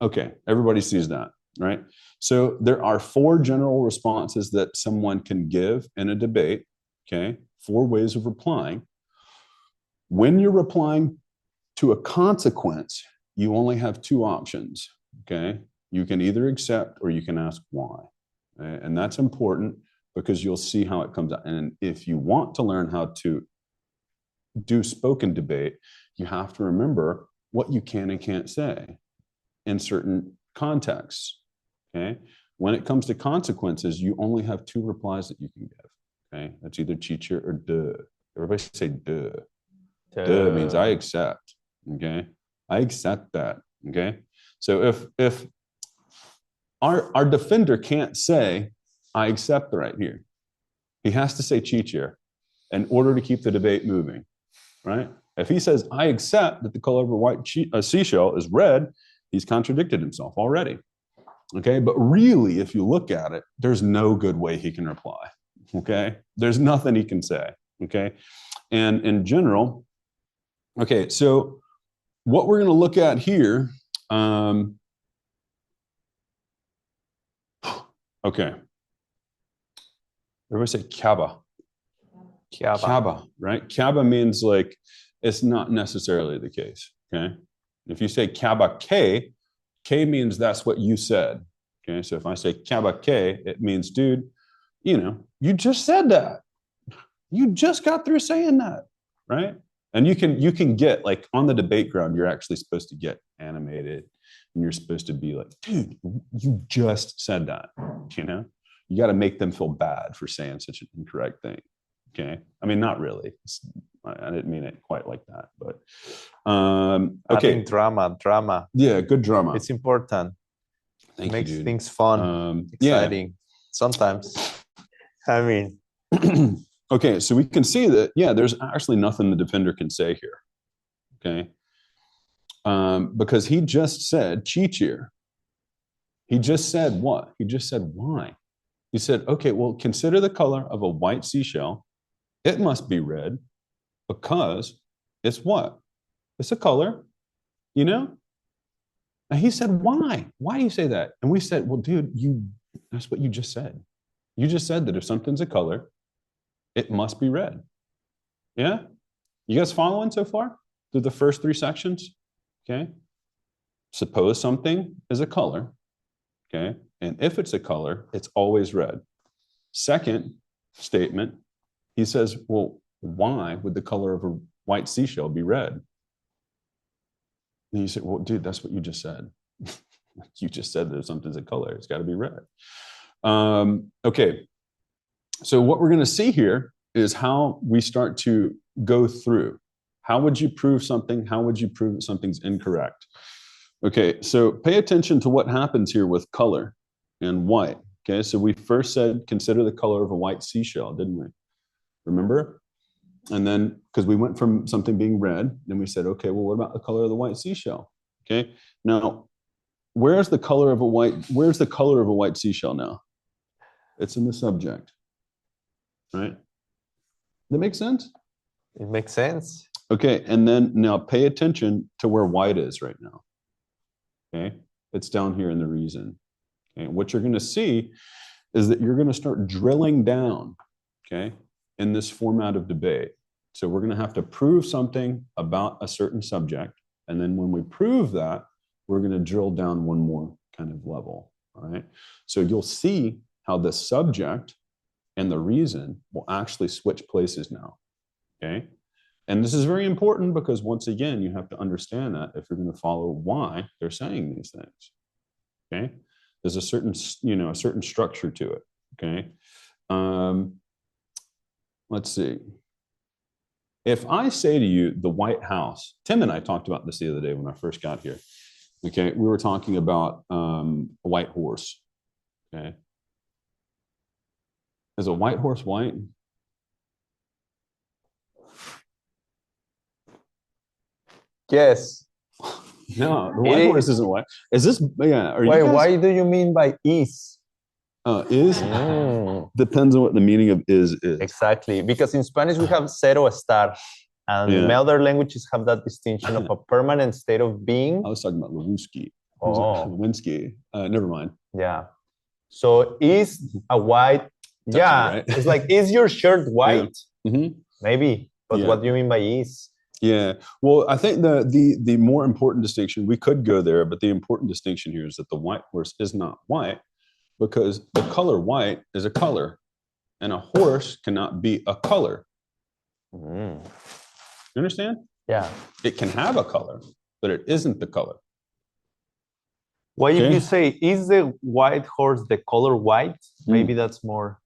okay, everybody sees that, right? So there are 4 general responses that someone can give in a debate, okay? 4 ways of replying. When you're replying to a consequence, you only have 2 options, okay? You can either accept or you can ask why. Okay? And that's important because you'll see how it comes out. And if you want to learn how to do spoken debate, you have to remember what you can and can't say in certain contexts, okay? When it comes to consequences, you only have 2 replies that you can give, okay? That's either chicha or duh. Everybody say duh. Duh means I accept, okay? I accept that, okay? So if our defender can't say, I accept right here, he has to say chicha in order to keep the debate moving, right? If he says, I accept that the color of a white seashell is red, he's contradicted himself already, okay? But really, if you look at it, there's no good way he can reply, okay? There's nothing he can say, okay? And in general, okay, so what we're going to look at here, okay. Everybody say kaba. Kaba, right? Kaba means like, it's not necessarily the case, okay? If you say kaba K, K means that's what you said, okay? So if I say kaba K, it means, dude, you know, you just said that. You just got through saying that, right? And you can get, like, on the debate ground, you're actually supposed to get animated and you're supposed to be like, dude, you just said that, you know? You got to make them feel bad for saying such an incorrect thing, okay? I mean, not really. I didn't mean it quite like that, but okay. Adding drama. Yeah, good drama. It's important. Thank Makes you, dude. things fun, exciting. Sometimes. I mean, okay, so we can see that, yeah, there's actually nothing the defender can say here, okay? Because he just said chichir. He just said what? He just said why. He said, okay, well, consider the color of a white seashell. It must be red because it's what? It's a color, you know? And he said, why? Why do you say that? And we said, well, dude, that's what you just said. You just said that if something's a color, it must be red. Yeah? You guys following so far through the first 3 sections? Okay. Suppose something is a color. Okay. And if it's a color, it's always red. Second statement, he says, well, why would the color of a white seashell be red? And you say, well, dude, that's what you just said. You just said that if something's a color, it's got to be red. Okay. So what we're going to see here is how we start to go through. How would you prove something? How would you prove that something's incorrect? Okay, so pay attention to what happens here with color and white. Okay, so we first said, consider the color of a white seashell, didn't we? Remember? And then, because we went from something being red, then we said, okay, well, what about the color of the white seashell? Okay, now, where's the color of a white seashell now? It's in the subject, right? That makes sense? it makes sense. Okay, and then now pay attention to where white is right now. Okay, it's down here in the reason. Okay, what you're going to see is that you're going to start drilling down, okay, in this format of debate. So we're going to have to prove something about a certain subject. And then when we prove that, we're going to drill down one more kind of level, all right? So you'll see how the subject and the reason will actually switch places now, okay? And this is very important because, once again, you have to understand that if you're going to follow why they're saying these things, okay? There's a certain structure to it, okay? let's see. If I say to you, the White House, Tim and I talked about this the other day when I first got here. Okay, we were talking about a white horse. Okay. Is a white horse white? Yes. No, the white horse isn't white. Is this, yeah. Are Wait, you guys, why do you mean by is? is? Depends on what the meaning of is. Exactly, because in Spanish we have cero estar, and Yeah. other languages have that distinction of a permanent state of being. I was talking about Lewinsky. Oh. Lewinsky. Never mind. Yeah. So is a white, yeah, right. it's like, is your shirt white? Mhm. Maybe, but Yeah. what do you mean by is? Yeah. Well, I think the more important distinction, we could go there, but the important distinction here is that the white horse is not white because the color white is a color and a horse cannot be a color. Mm. You understand? Yeah. It can have a color, but it isn't the color. Why if Okay. you say, is the white horse the color white? Maybe that's more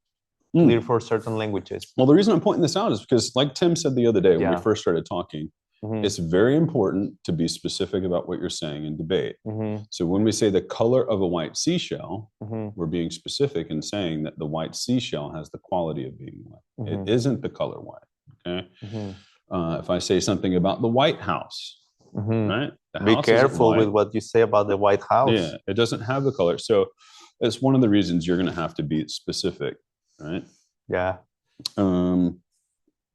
clear for certain languages. Well, the reason I'm pointing this out is because, like Tim said the other day when we Yeah. first started talking, Mhm. it's very important to be specific about what you're saying in debate. Mhm. So when we say the color of a white seashell, Mhm. we're being specific in saying that the white seashell has the quality of being white. Mhm. It isn't the color white. Okay. Mhm. If I say something about the White House, Mhm. right? The Be house isn't careful white. with what you say about the White House. Yeah, it doesn't have the color. So it's one of the reasons you're going to have to be specific, right? Yeah.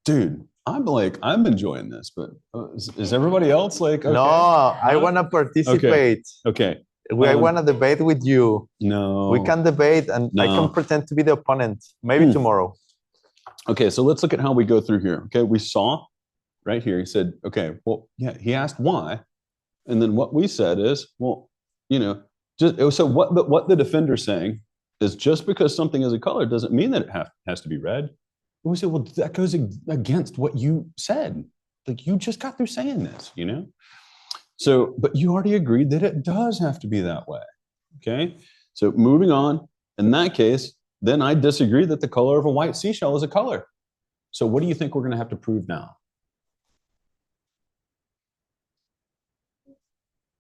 Dude, I'm enjoying this, but is everybody else like, okay? No, I want to participate. Okay. I want to debate with you. No. We can debate and I No. can pretend to be the opponent. Maybe tomorrow. Okay, so let's look at how we go through here. Okay, we saw right here, he said, okay, well, yeah, he asked why. And then what we said is, well, you know, so what the defender's saying is just because something is a color doesn't mean that it has to be red. And we said, well, that goes against what you said. Like, you just got through saying this, you know? So, but you already agreed that it does have to be that way. Okay, so moving on, in that case, then I disagree that the color of a white seashell is a color. So what do you think we're going to have to prove now?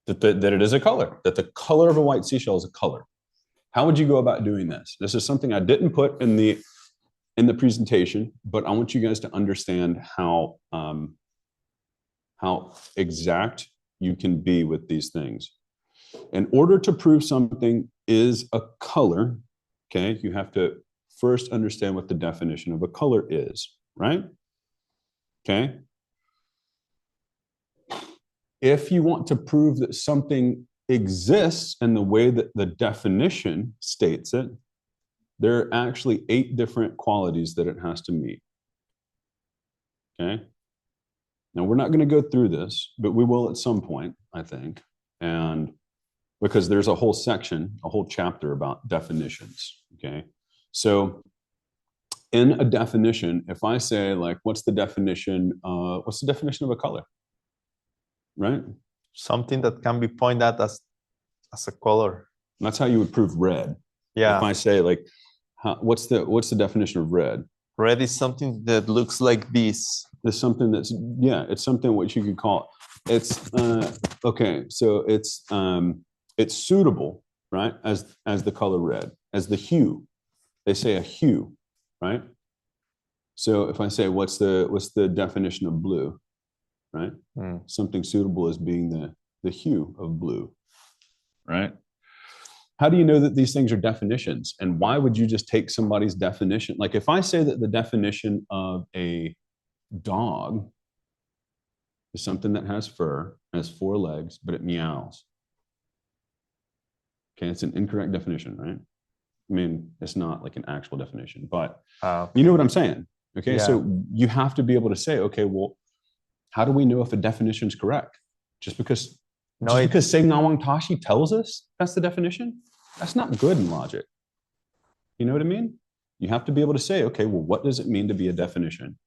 That it is a color, that the color of a white seashell is a color. How would you go about doing this? This is something I didn't put in the presentation, but I want you guys to understand how exact you can be with these things. In order to prove something is a color, okay, you have to first understand what the definition of a color is, right? Okay. If you want to prove that something exists in the way that the definition states it, there are actually 8 different qualities that it has to meet. Okay. Now, we're not going to go through this, but we will at some point, I think. And because there's a whole section, a whole chapter about definitions. Okay. So in a definition, if I say, like, what's the definition of a color? Right? Something that can be pointed at as a color. And that's how you would prove red. Yeah. If I say, like, what's the definition of red? Red is something that looks like this. It's something that's, yeah, it's something what you could call, it's, okay, so it's suitable, right, as the color red, as the hue. They say a hue, right? So if I say, what's the definition of blue, right? Something suitable as being the hue of blue, right? How do you know that these things are definitions? And why would you just take somebody's definition? Like, if I say that the definition of a dog is something that has fur, has 4 legs, but it meows. Okay, it's an incorrect definition, right? I mean, it's not like an actual definition, but you know what I'm saying? Okay, Yeah. so you have to be able to say, okay, well, how do we know if a definition is correct? Just because Sengnawang Tashi tells us that's the definition, that's not good in logic. You know what I mean? You have to be able to say, okay, well, what does it mean to be a definition?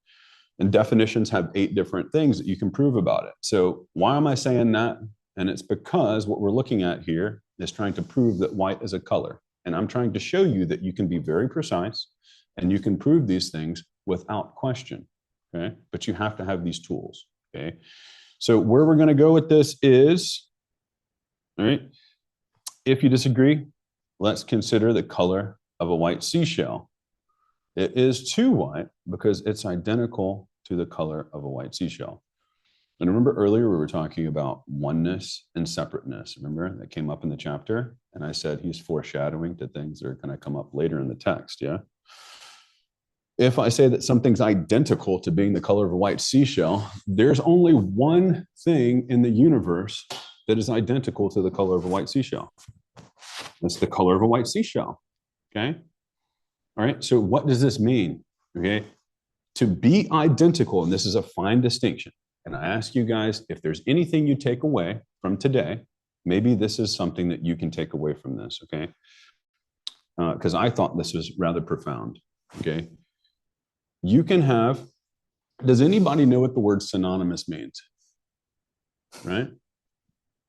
And definitions have 8 different things that you can prove about it. So why am I saying that? And it's because what we're looking at here is trying to prove that white is a color. And I'm trying to show you that you can be very precise and you can prove these things without question, okay? But you have to have these tools, okay? So where we're going to go with this is, all right, if you disagree, let's consider the color of a white seashell. It is too white because it's identical to the color of a white seashell. And remember earlier we were talking about oneness and separateness. Remember that came up in the chapter? And I said he's foreshadowing to things that are going to come up later in the text, yeah? If I say that something's identical to being the color of a white seashell, there's only one thing in the universe that is identical to the color of a white seashell. That's the color of a white seashell, okay? All right, so what does this mean, okay? To be identical, and this is a fine distinction, and I ask you guys, if there's anything you take away from today, maybe this is something that you can take away from this, okay? Because I thought this was rather profound, okay? You can have, does anybody know what the word synonymous means? Right?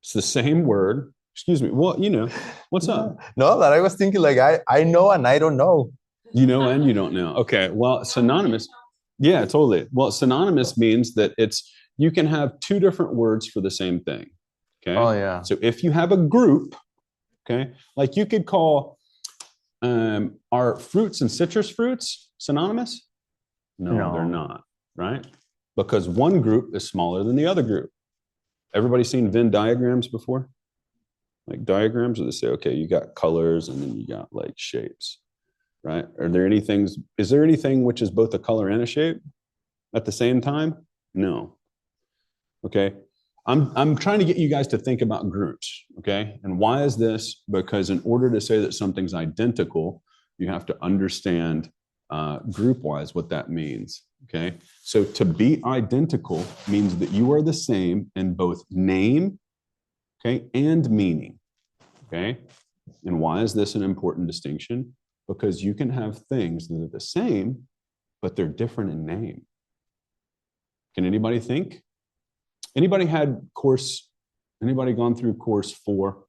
It's the same word. Excuse me. Well, you know, what's up? No, that I was thinking like, I know and I don't know. You know and you don't know. Okay, well, synonymous. Yeah, totally. Well, synonymous means that it's, you can have two different words for the same thing. Okay. Oh, yeah. So if you have a group, okay, like you could call our fruits and citrus fruits synonymous? No, they're not, right? Because one group is smaller than the other group. Everybody seen Venn diagrams before? Like diagrams where they say, okay, you got colors and then you got like shapes, right? Are there any things, is there anything which is both a color and a shape at the same time? No. Okay. I'm trying to get you guys to think about groups, okay? And why is this? Because in order to say that something's identical, you have to understand group-wise what that means, okay? So to be identical means that you are the same in both name, okay, and meaning, okay? And why is this an important distinction? Because you can have things that are the same, but they're different in name. Can anybody think? Anybody gone through course 4,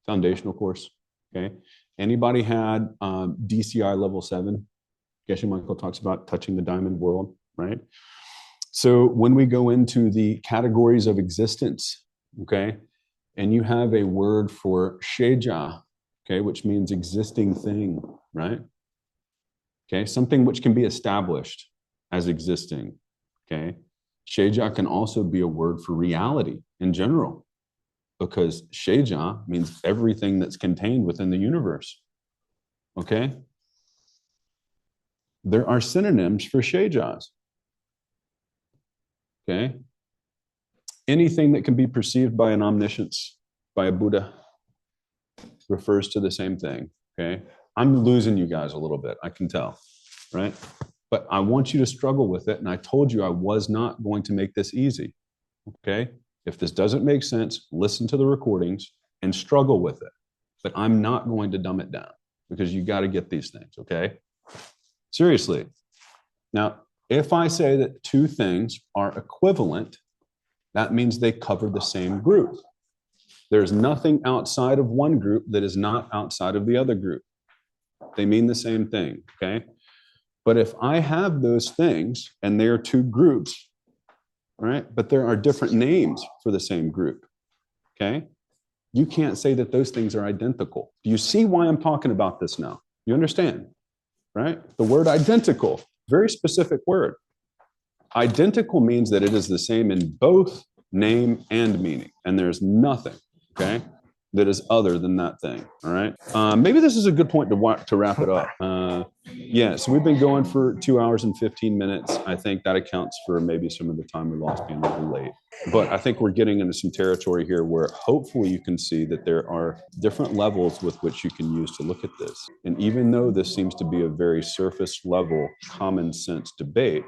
foundational course, okay? Anybody had DCI level 7? Geshe Michael talks about touching the diamond world, right? So when we go into the categories of existence, okay, and you have a word for sheja, okay, which means existing thing, right? Okay, something which can be established as existing, okay? Sheja can also be a word for reality in general, because sheja means everything that's contained within the universe, okay? There are synonyms for shejas, okay? Anything that can be perceived by an omniscience, by a Buddha, refers to the same thing, okay? I'm losing you guys a little bit, I can tell, right? But I want you to struggle with it, and I told you I was not going to make this easy, okay? If this doesn't make sense, listen to the recordings and struggle with it. But I'm not going to dumb it down, because you got to get these things, okay? Seriously. Now, if I say that two things are equivalent, that means they cover the same group. There's nothing outside of one group that is not outside of the other group. They mean the same thing, okay? But if I have those things and they are two groups, right? But there are different names for the same group, okay? You can't say that those things are identical. Do you see why I'm talking about this now? You understand, right? The word identical, very specific word. Identical means that it is the same in both name and meaning, and there's nothing, okay, that is other than that thing, all right? Maybe this is a good point to wrap it up. Yeah, so we've been going for 2 hours and 15 minutes. I think that accounts for maybe some of the time we lost being a little late. But I think we're getting into some territory here where hopefully you can see that there are different levels with which you can use to look at this. And even though this seems to be a very surface level, common sense debate,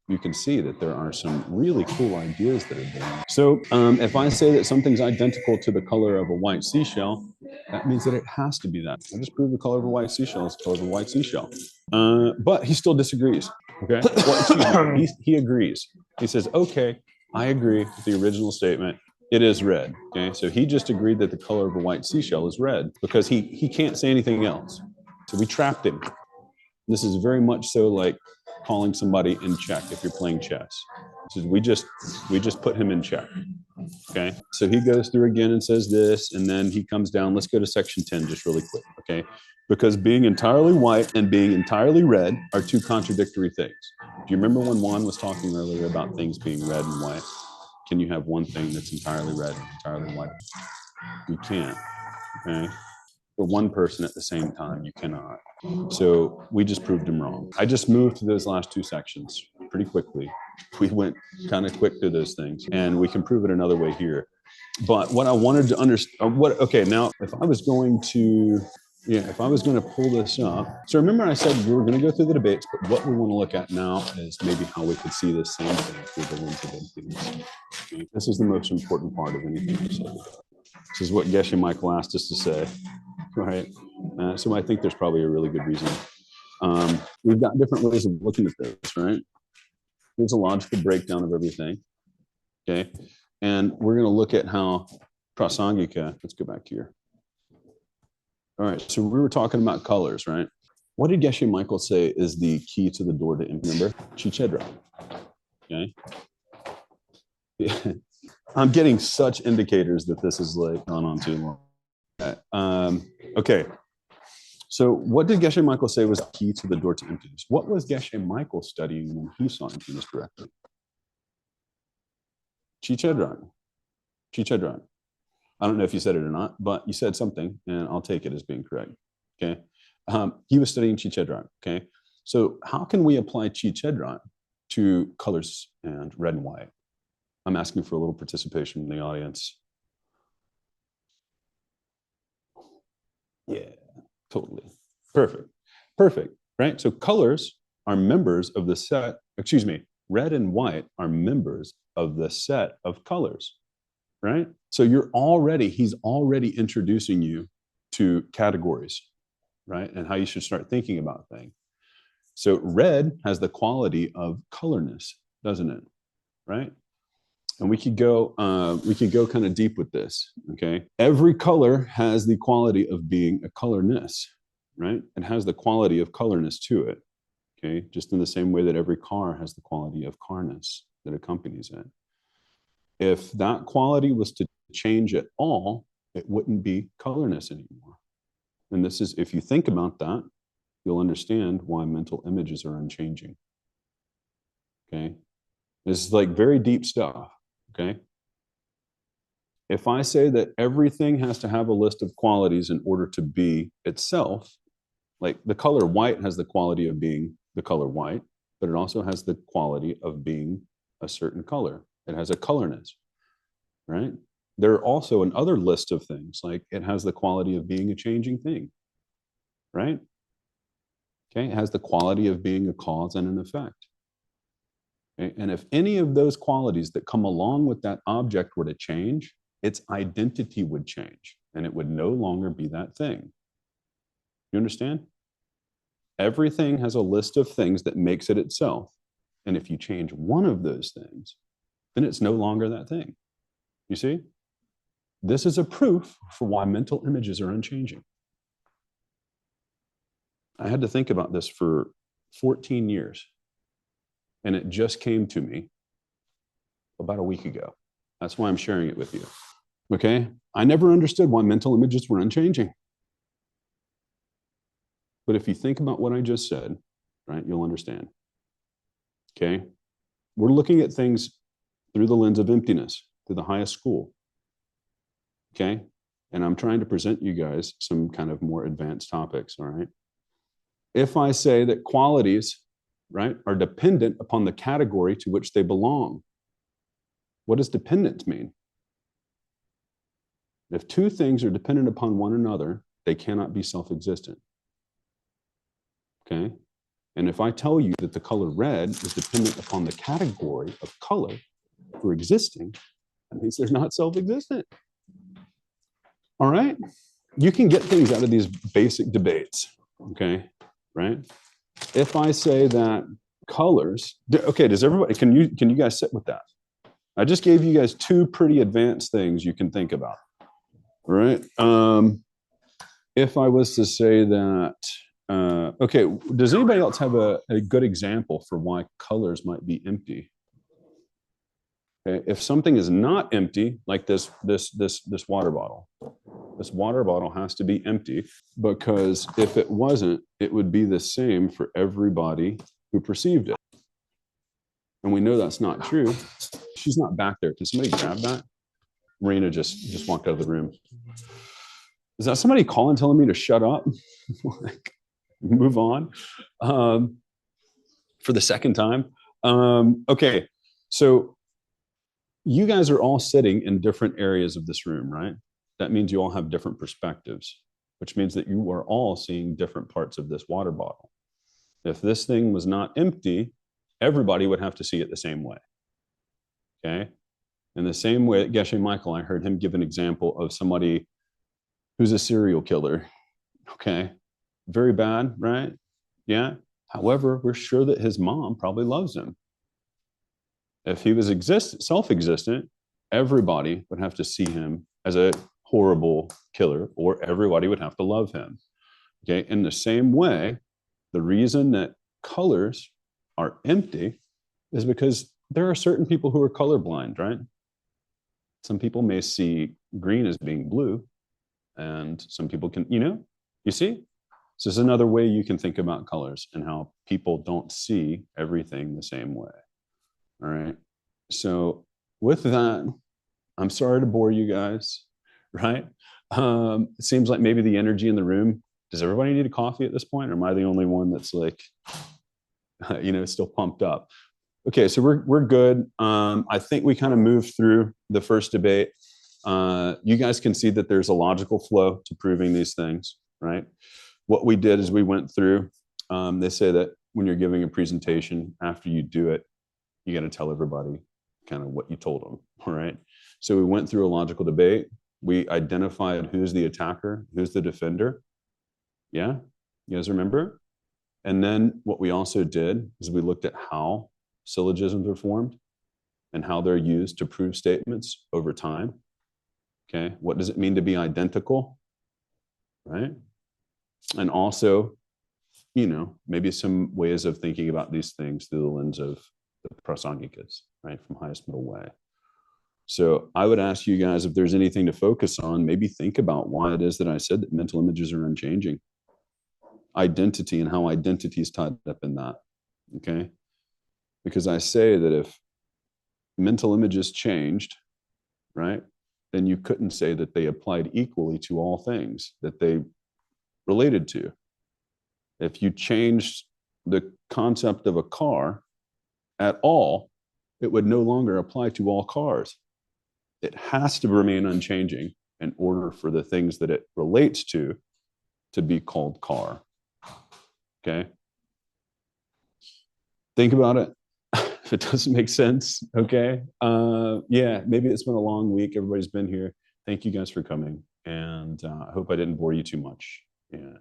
you can see that there are some really cool ideas that are there. So if I say that something's identical to the color of a white seashell, that means that it has to be that. I just proved the color of a white seashell is the color of a white seashell. But he still disagrees, okay? Well, he agrees. He says, okay, I agree with the original statement. It is red, okay? So he just agreed that the color of a white seashell is red because he can't say anything else. So we trapped him. This is very much so like calling somebody in check if you're playing chess. So we just put him in check. Okay. So he goes through again and says this, and then he comes down. Let's go to section 10 just really quick. Okay. Because being entirely white and being entirely red are two contradictory things. Do you remember when Juan was talking earlier about things being red and white? Can you have one thing that's entirely red and entirely white? You can't. Okay. For one person at the same time, you cannot. So we just proved him wrong. I just moved to those last two sections pretty quickly. We went kind of quick through those things, and we can prove it another way here. But what I wanted to understand, okay, now if I was going to pull this up. So remember I said we were going to go through the debates, but what we want to look at now is maybe how we could see this same thing through the lens of emptiness. Okay? This is the most important part of anything we said. This is what Geshe Michael asked us to say, right? So I think there's probably a really good reason. We've got different ways of looking at this, right? Here's a logical breakdown of everything, okay? And we're going to look at how Prasangika, let's go back here. All right, so we were talking about colors, right? What did Geshe Michael say is the key to the door to remember? Chichedra, okay? Yeah. I'm getting such indicators that this is like gone on too long. Okay, so what did Geshe Michael say was the key to the door to emptiness? What was Geshe Michael studying when he saw emptiness directly? Chichedran. Chichedran. I don't know if you said it or not, but you said something, and I'll take it as being correct. Okay, he was studying Chichedran. Okay, so how can we apply Chichedran to colors and red and white? I'm asking for a little participation in the audience. Yeah, totally. Perfect. Perfect. Right. So colors are members of the set. Excuse me. Red and white are members of the set of colors. Right? So he's already introducing you to categories, right? And how you should start thinking about things. So red has the quality of colorness, doesn't it? Right? And we could go kind of deep with this, okay? Every color has the quality of being a colorness, right? It has the quality of colorness to it, okay? Just in the same way that every car has the quality of carness that accompanies it. If that quality was to change at all, it wouldn't be colorness anymore. And this is, if you think about that, you'll understand why mental images are unchanging. Okay? This is like very deep stuff. Okay? If I say that everything has to have a list of qualities in order to be itself, like the color white has the quality of being the color white, but it also has the quality of being a certain color. It has a colorness, right? There are also another list of things, like it has the quality of being a changing thing, right? Okay, it has the quality of being a cause and an effect. Okay? And if any of those qualities that come along with that object were to change, its identity would change, and it would no longer be that thing. You understand? Everything has a list of things that makes it itself. And if you change one of those things, then it's no longer that thing. You see? This is a proof for why mental images are unchanging. I had to think about this for 14 years, and it just came to me about a week ago. That's why I'm sharing it with you. Okay? I never understood why mental images were unchanging. But if you think about what I just said, right, you'll understand. Okay? We're looking at things through the lens of emptiness, through the highest school. Okay? And I'm trying to present you guys some kind of more advanced topics, all right? If I say that qualities, right, are dependent upon the category to which they belong, what does dependent mean? If two things are dependent upon one another, they cannot be self-existent. Okay? And if I tell you that the color red is dependent upon the category of color for existing, that means they're not self-existent. All right? You can get things out of these basic debates, okay? Right? If I say that colors, okay, does everybody, can you guys sit with that? I just gave you guys two pretty advanced things you can think about, all right? If I was to say that Okay, does anybody else have a good example for why colors might be empty? Okay, if something is not empty, like this water bottle, this water bottle has to be empty, because if it wasn't, it would be the same for everybody who perceived it. And we know that's not true. She's not back there. Can somebody grab that? Marina just walked out of the room. Is that somebody calling telling me to shut up? Like, move on. For the second time. Okay, so you guys are all sitting in different areas of this room, right? That means you all have different perspectives, which means that you are all seeing different parts of this water bottle. If this thing was not empty, everybody would have to see it the same way. Okay? In the same way, Geshe Michael, I heard him give an example of somebody who's a serial killer. Okay? Very bad, right? Yeah. However, we're sure that his mom probably loves him. If he was self-existent, everybody would have to see him as a horrible killer, or everybody would have to love him. Okay? In the same way, the reason that colors are empty is because there are certain people who are colorblind, right? Some people may see green as being blue, and some people can, you see? So this is another way you can think about colors and how people don't see everything the same way. All right. So with that, I'm sorry to bore you guys, right? It seems like maybe the energy in the room, does everybody need a coffee at this point? Or am I the only one that's like, still pumped up? Okay, so we're good. I think we kind of moved through the first debate. You guys can see that there's a logical flow to proving these things, right? What we did is we went through, they say that when you're giving a presentation, after you do it, you got to tell everybody kind of what you told them, all right? So we went through a logical debate. We identified who's the attacker, who's the defender. Yeah, you guys remember? And then what we also did is we looked at how syllogisms are formed and how they're used to prove statements over time. Okay, what does it mean to be identical, right? And also, maybe some ways of thinking about these things through the lens of the prasangikas, right, from highest middle way. So I would ask you guys if there's anything to focus on, maybe think about why it is that I said that mental images are unchanging. Identity and how identity is tied up in that, okay? Because I say that if mental images changed, right, then you couldn't say that they applied equally to all things that they related to. If you changed the concept of a car at all, it would no longer apply to all cars. It has to remain unchanging in order for the things that it relates to be called car. Okay? Think about it. If it doesn't make sense, okay? Yeah, maybe it's been a long week. Everybody's been here. Thank you guys for coming. And I hope I didn't bore you too much. Yeah.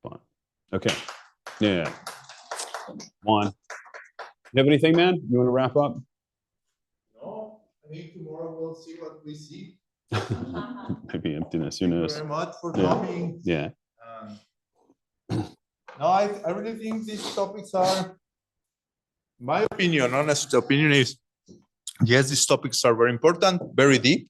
Fun. Okay. Yeah. Juan, you have anything, man? You want to wrap up? No, I think tomorrow we'll see what we see. Maybe emptiness, who knows? Thank you very much for coming. Yeah. No, I really think these topics are, my opinion, honest opinion is, yes, these topics are very important, very deep.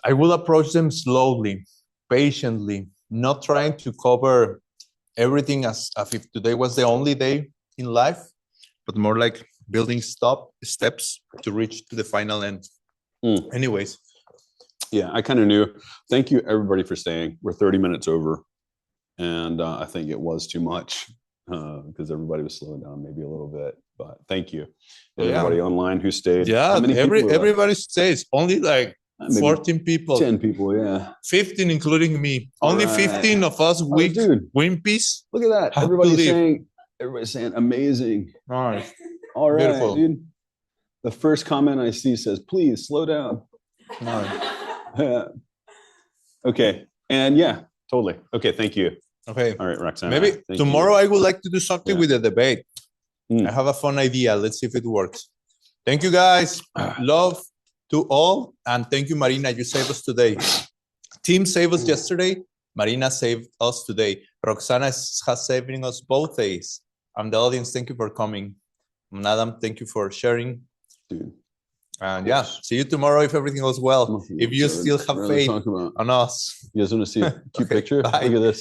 I will approach them slowly, patiently, not trying to cover everything as if today was the only day in life, but more like building steps to reach to the final end. Anyways. Yeah, I kind of knew. Thank you, everybody, for staying. We're 30 minutes over, and I think it was too much because everybody was slowing down maybe a little bit. But thank you, everybody online who stayed. Yeah, everybody stays. Only like 14 people. 10 people, yeah. 15, including me. Only 15 of us Wimpies. Look at that. Everybody's saying amazing. Nice. All right, beautiful. Dude. The first comment I see says, please slow down. Nice. Okay. And yeah, totally. Okay. Thank you. Okay. All right, Roxanne. Maybe tomorrow I would like to do something with the debate. I have a fun idea. Let's see if it works. Thank you, guys. Love to all. And thank you, Marina. You saved us today. Team saved us yesterday. Marina saved us today. Roxana has saving us both days. And the audience, thank you for coming. And Adam, thank you for sharing. Dude. And yeah, see you tomorrow if everything goes well. If you still have faith on us. You guys want to see a cute Okay, picture? bye. Look at this.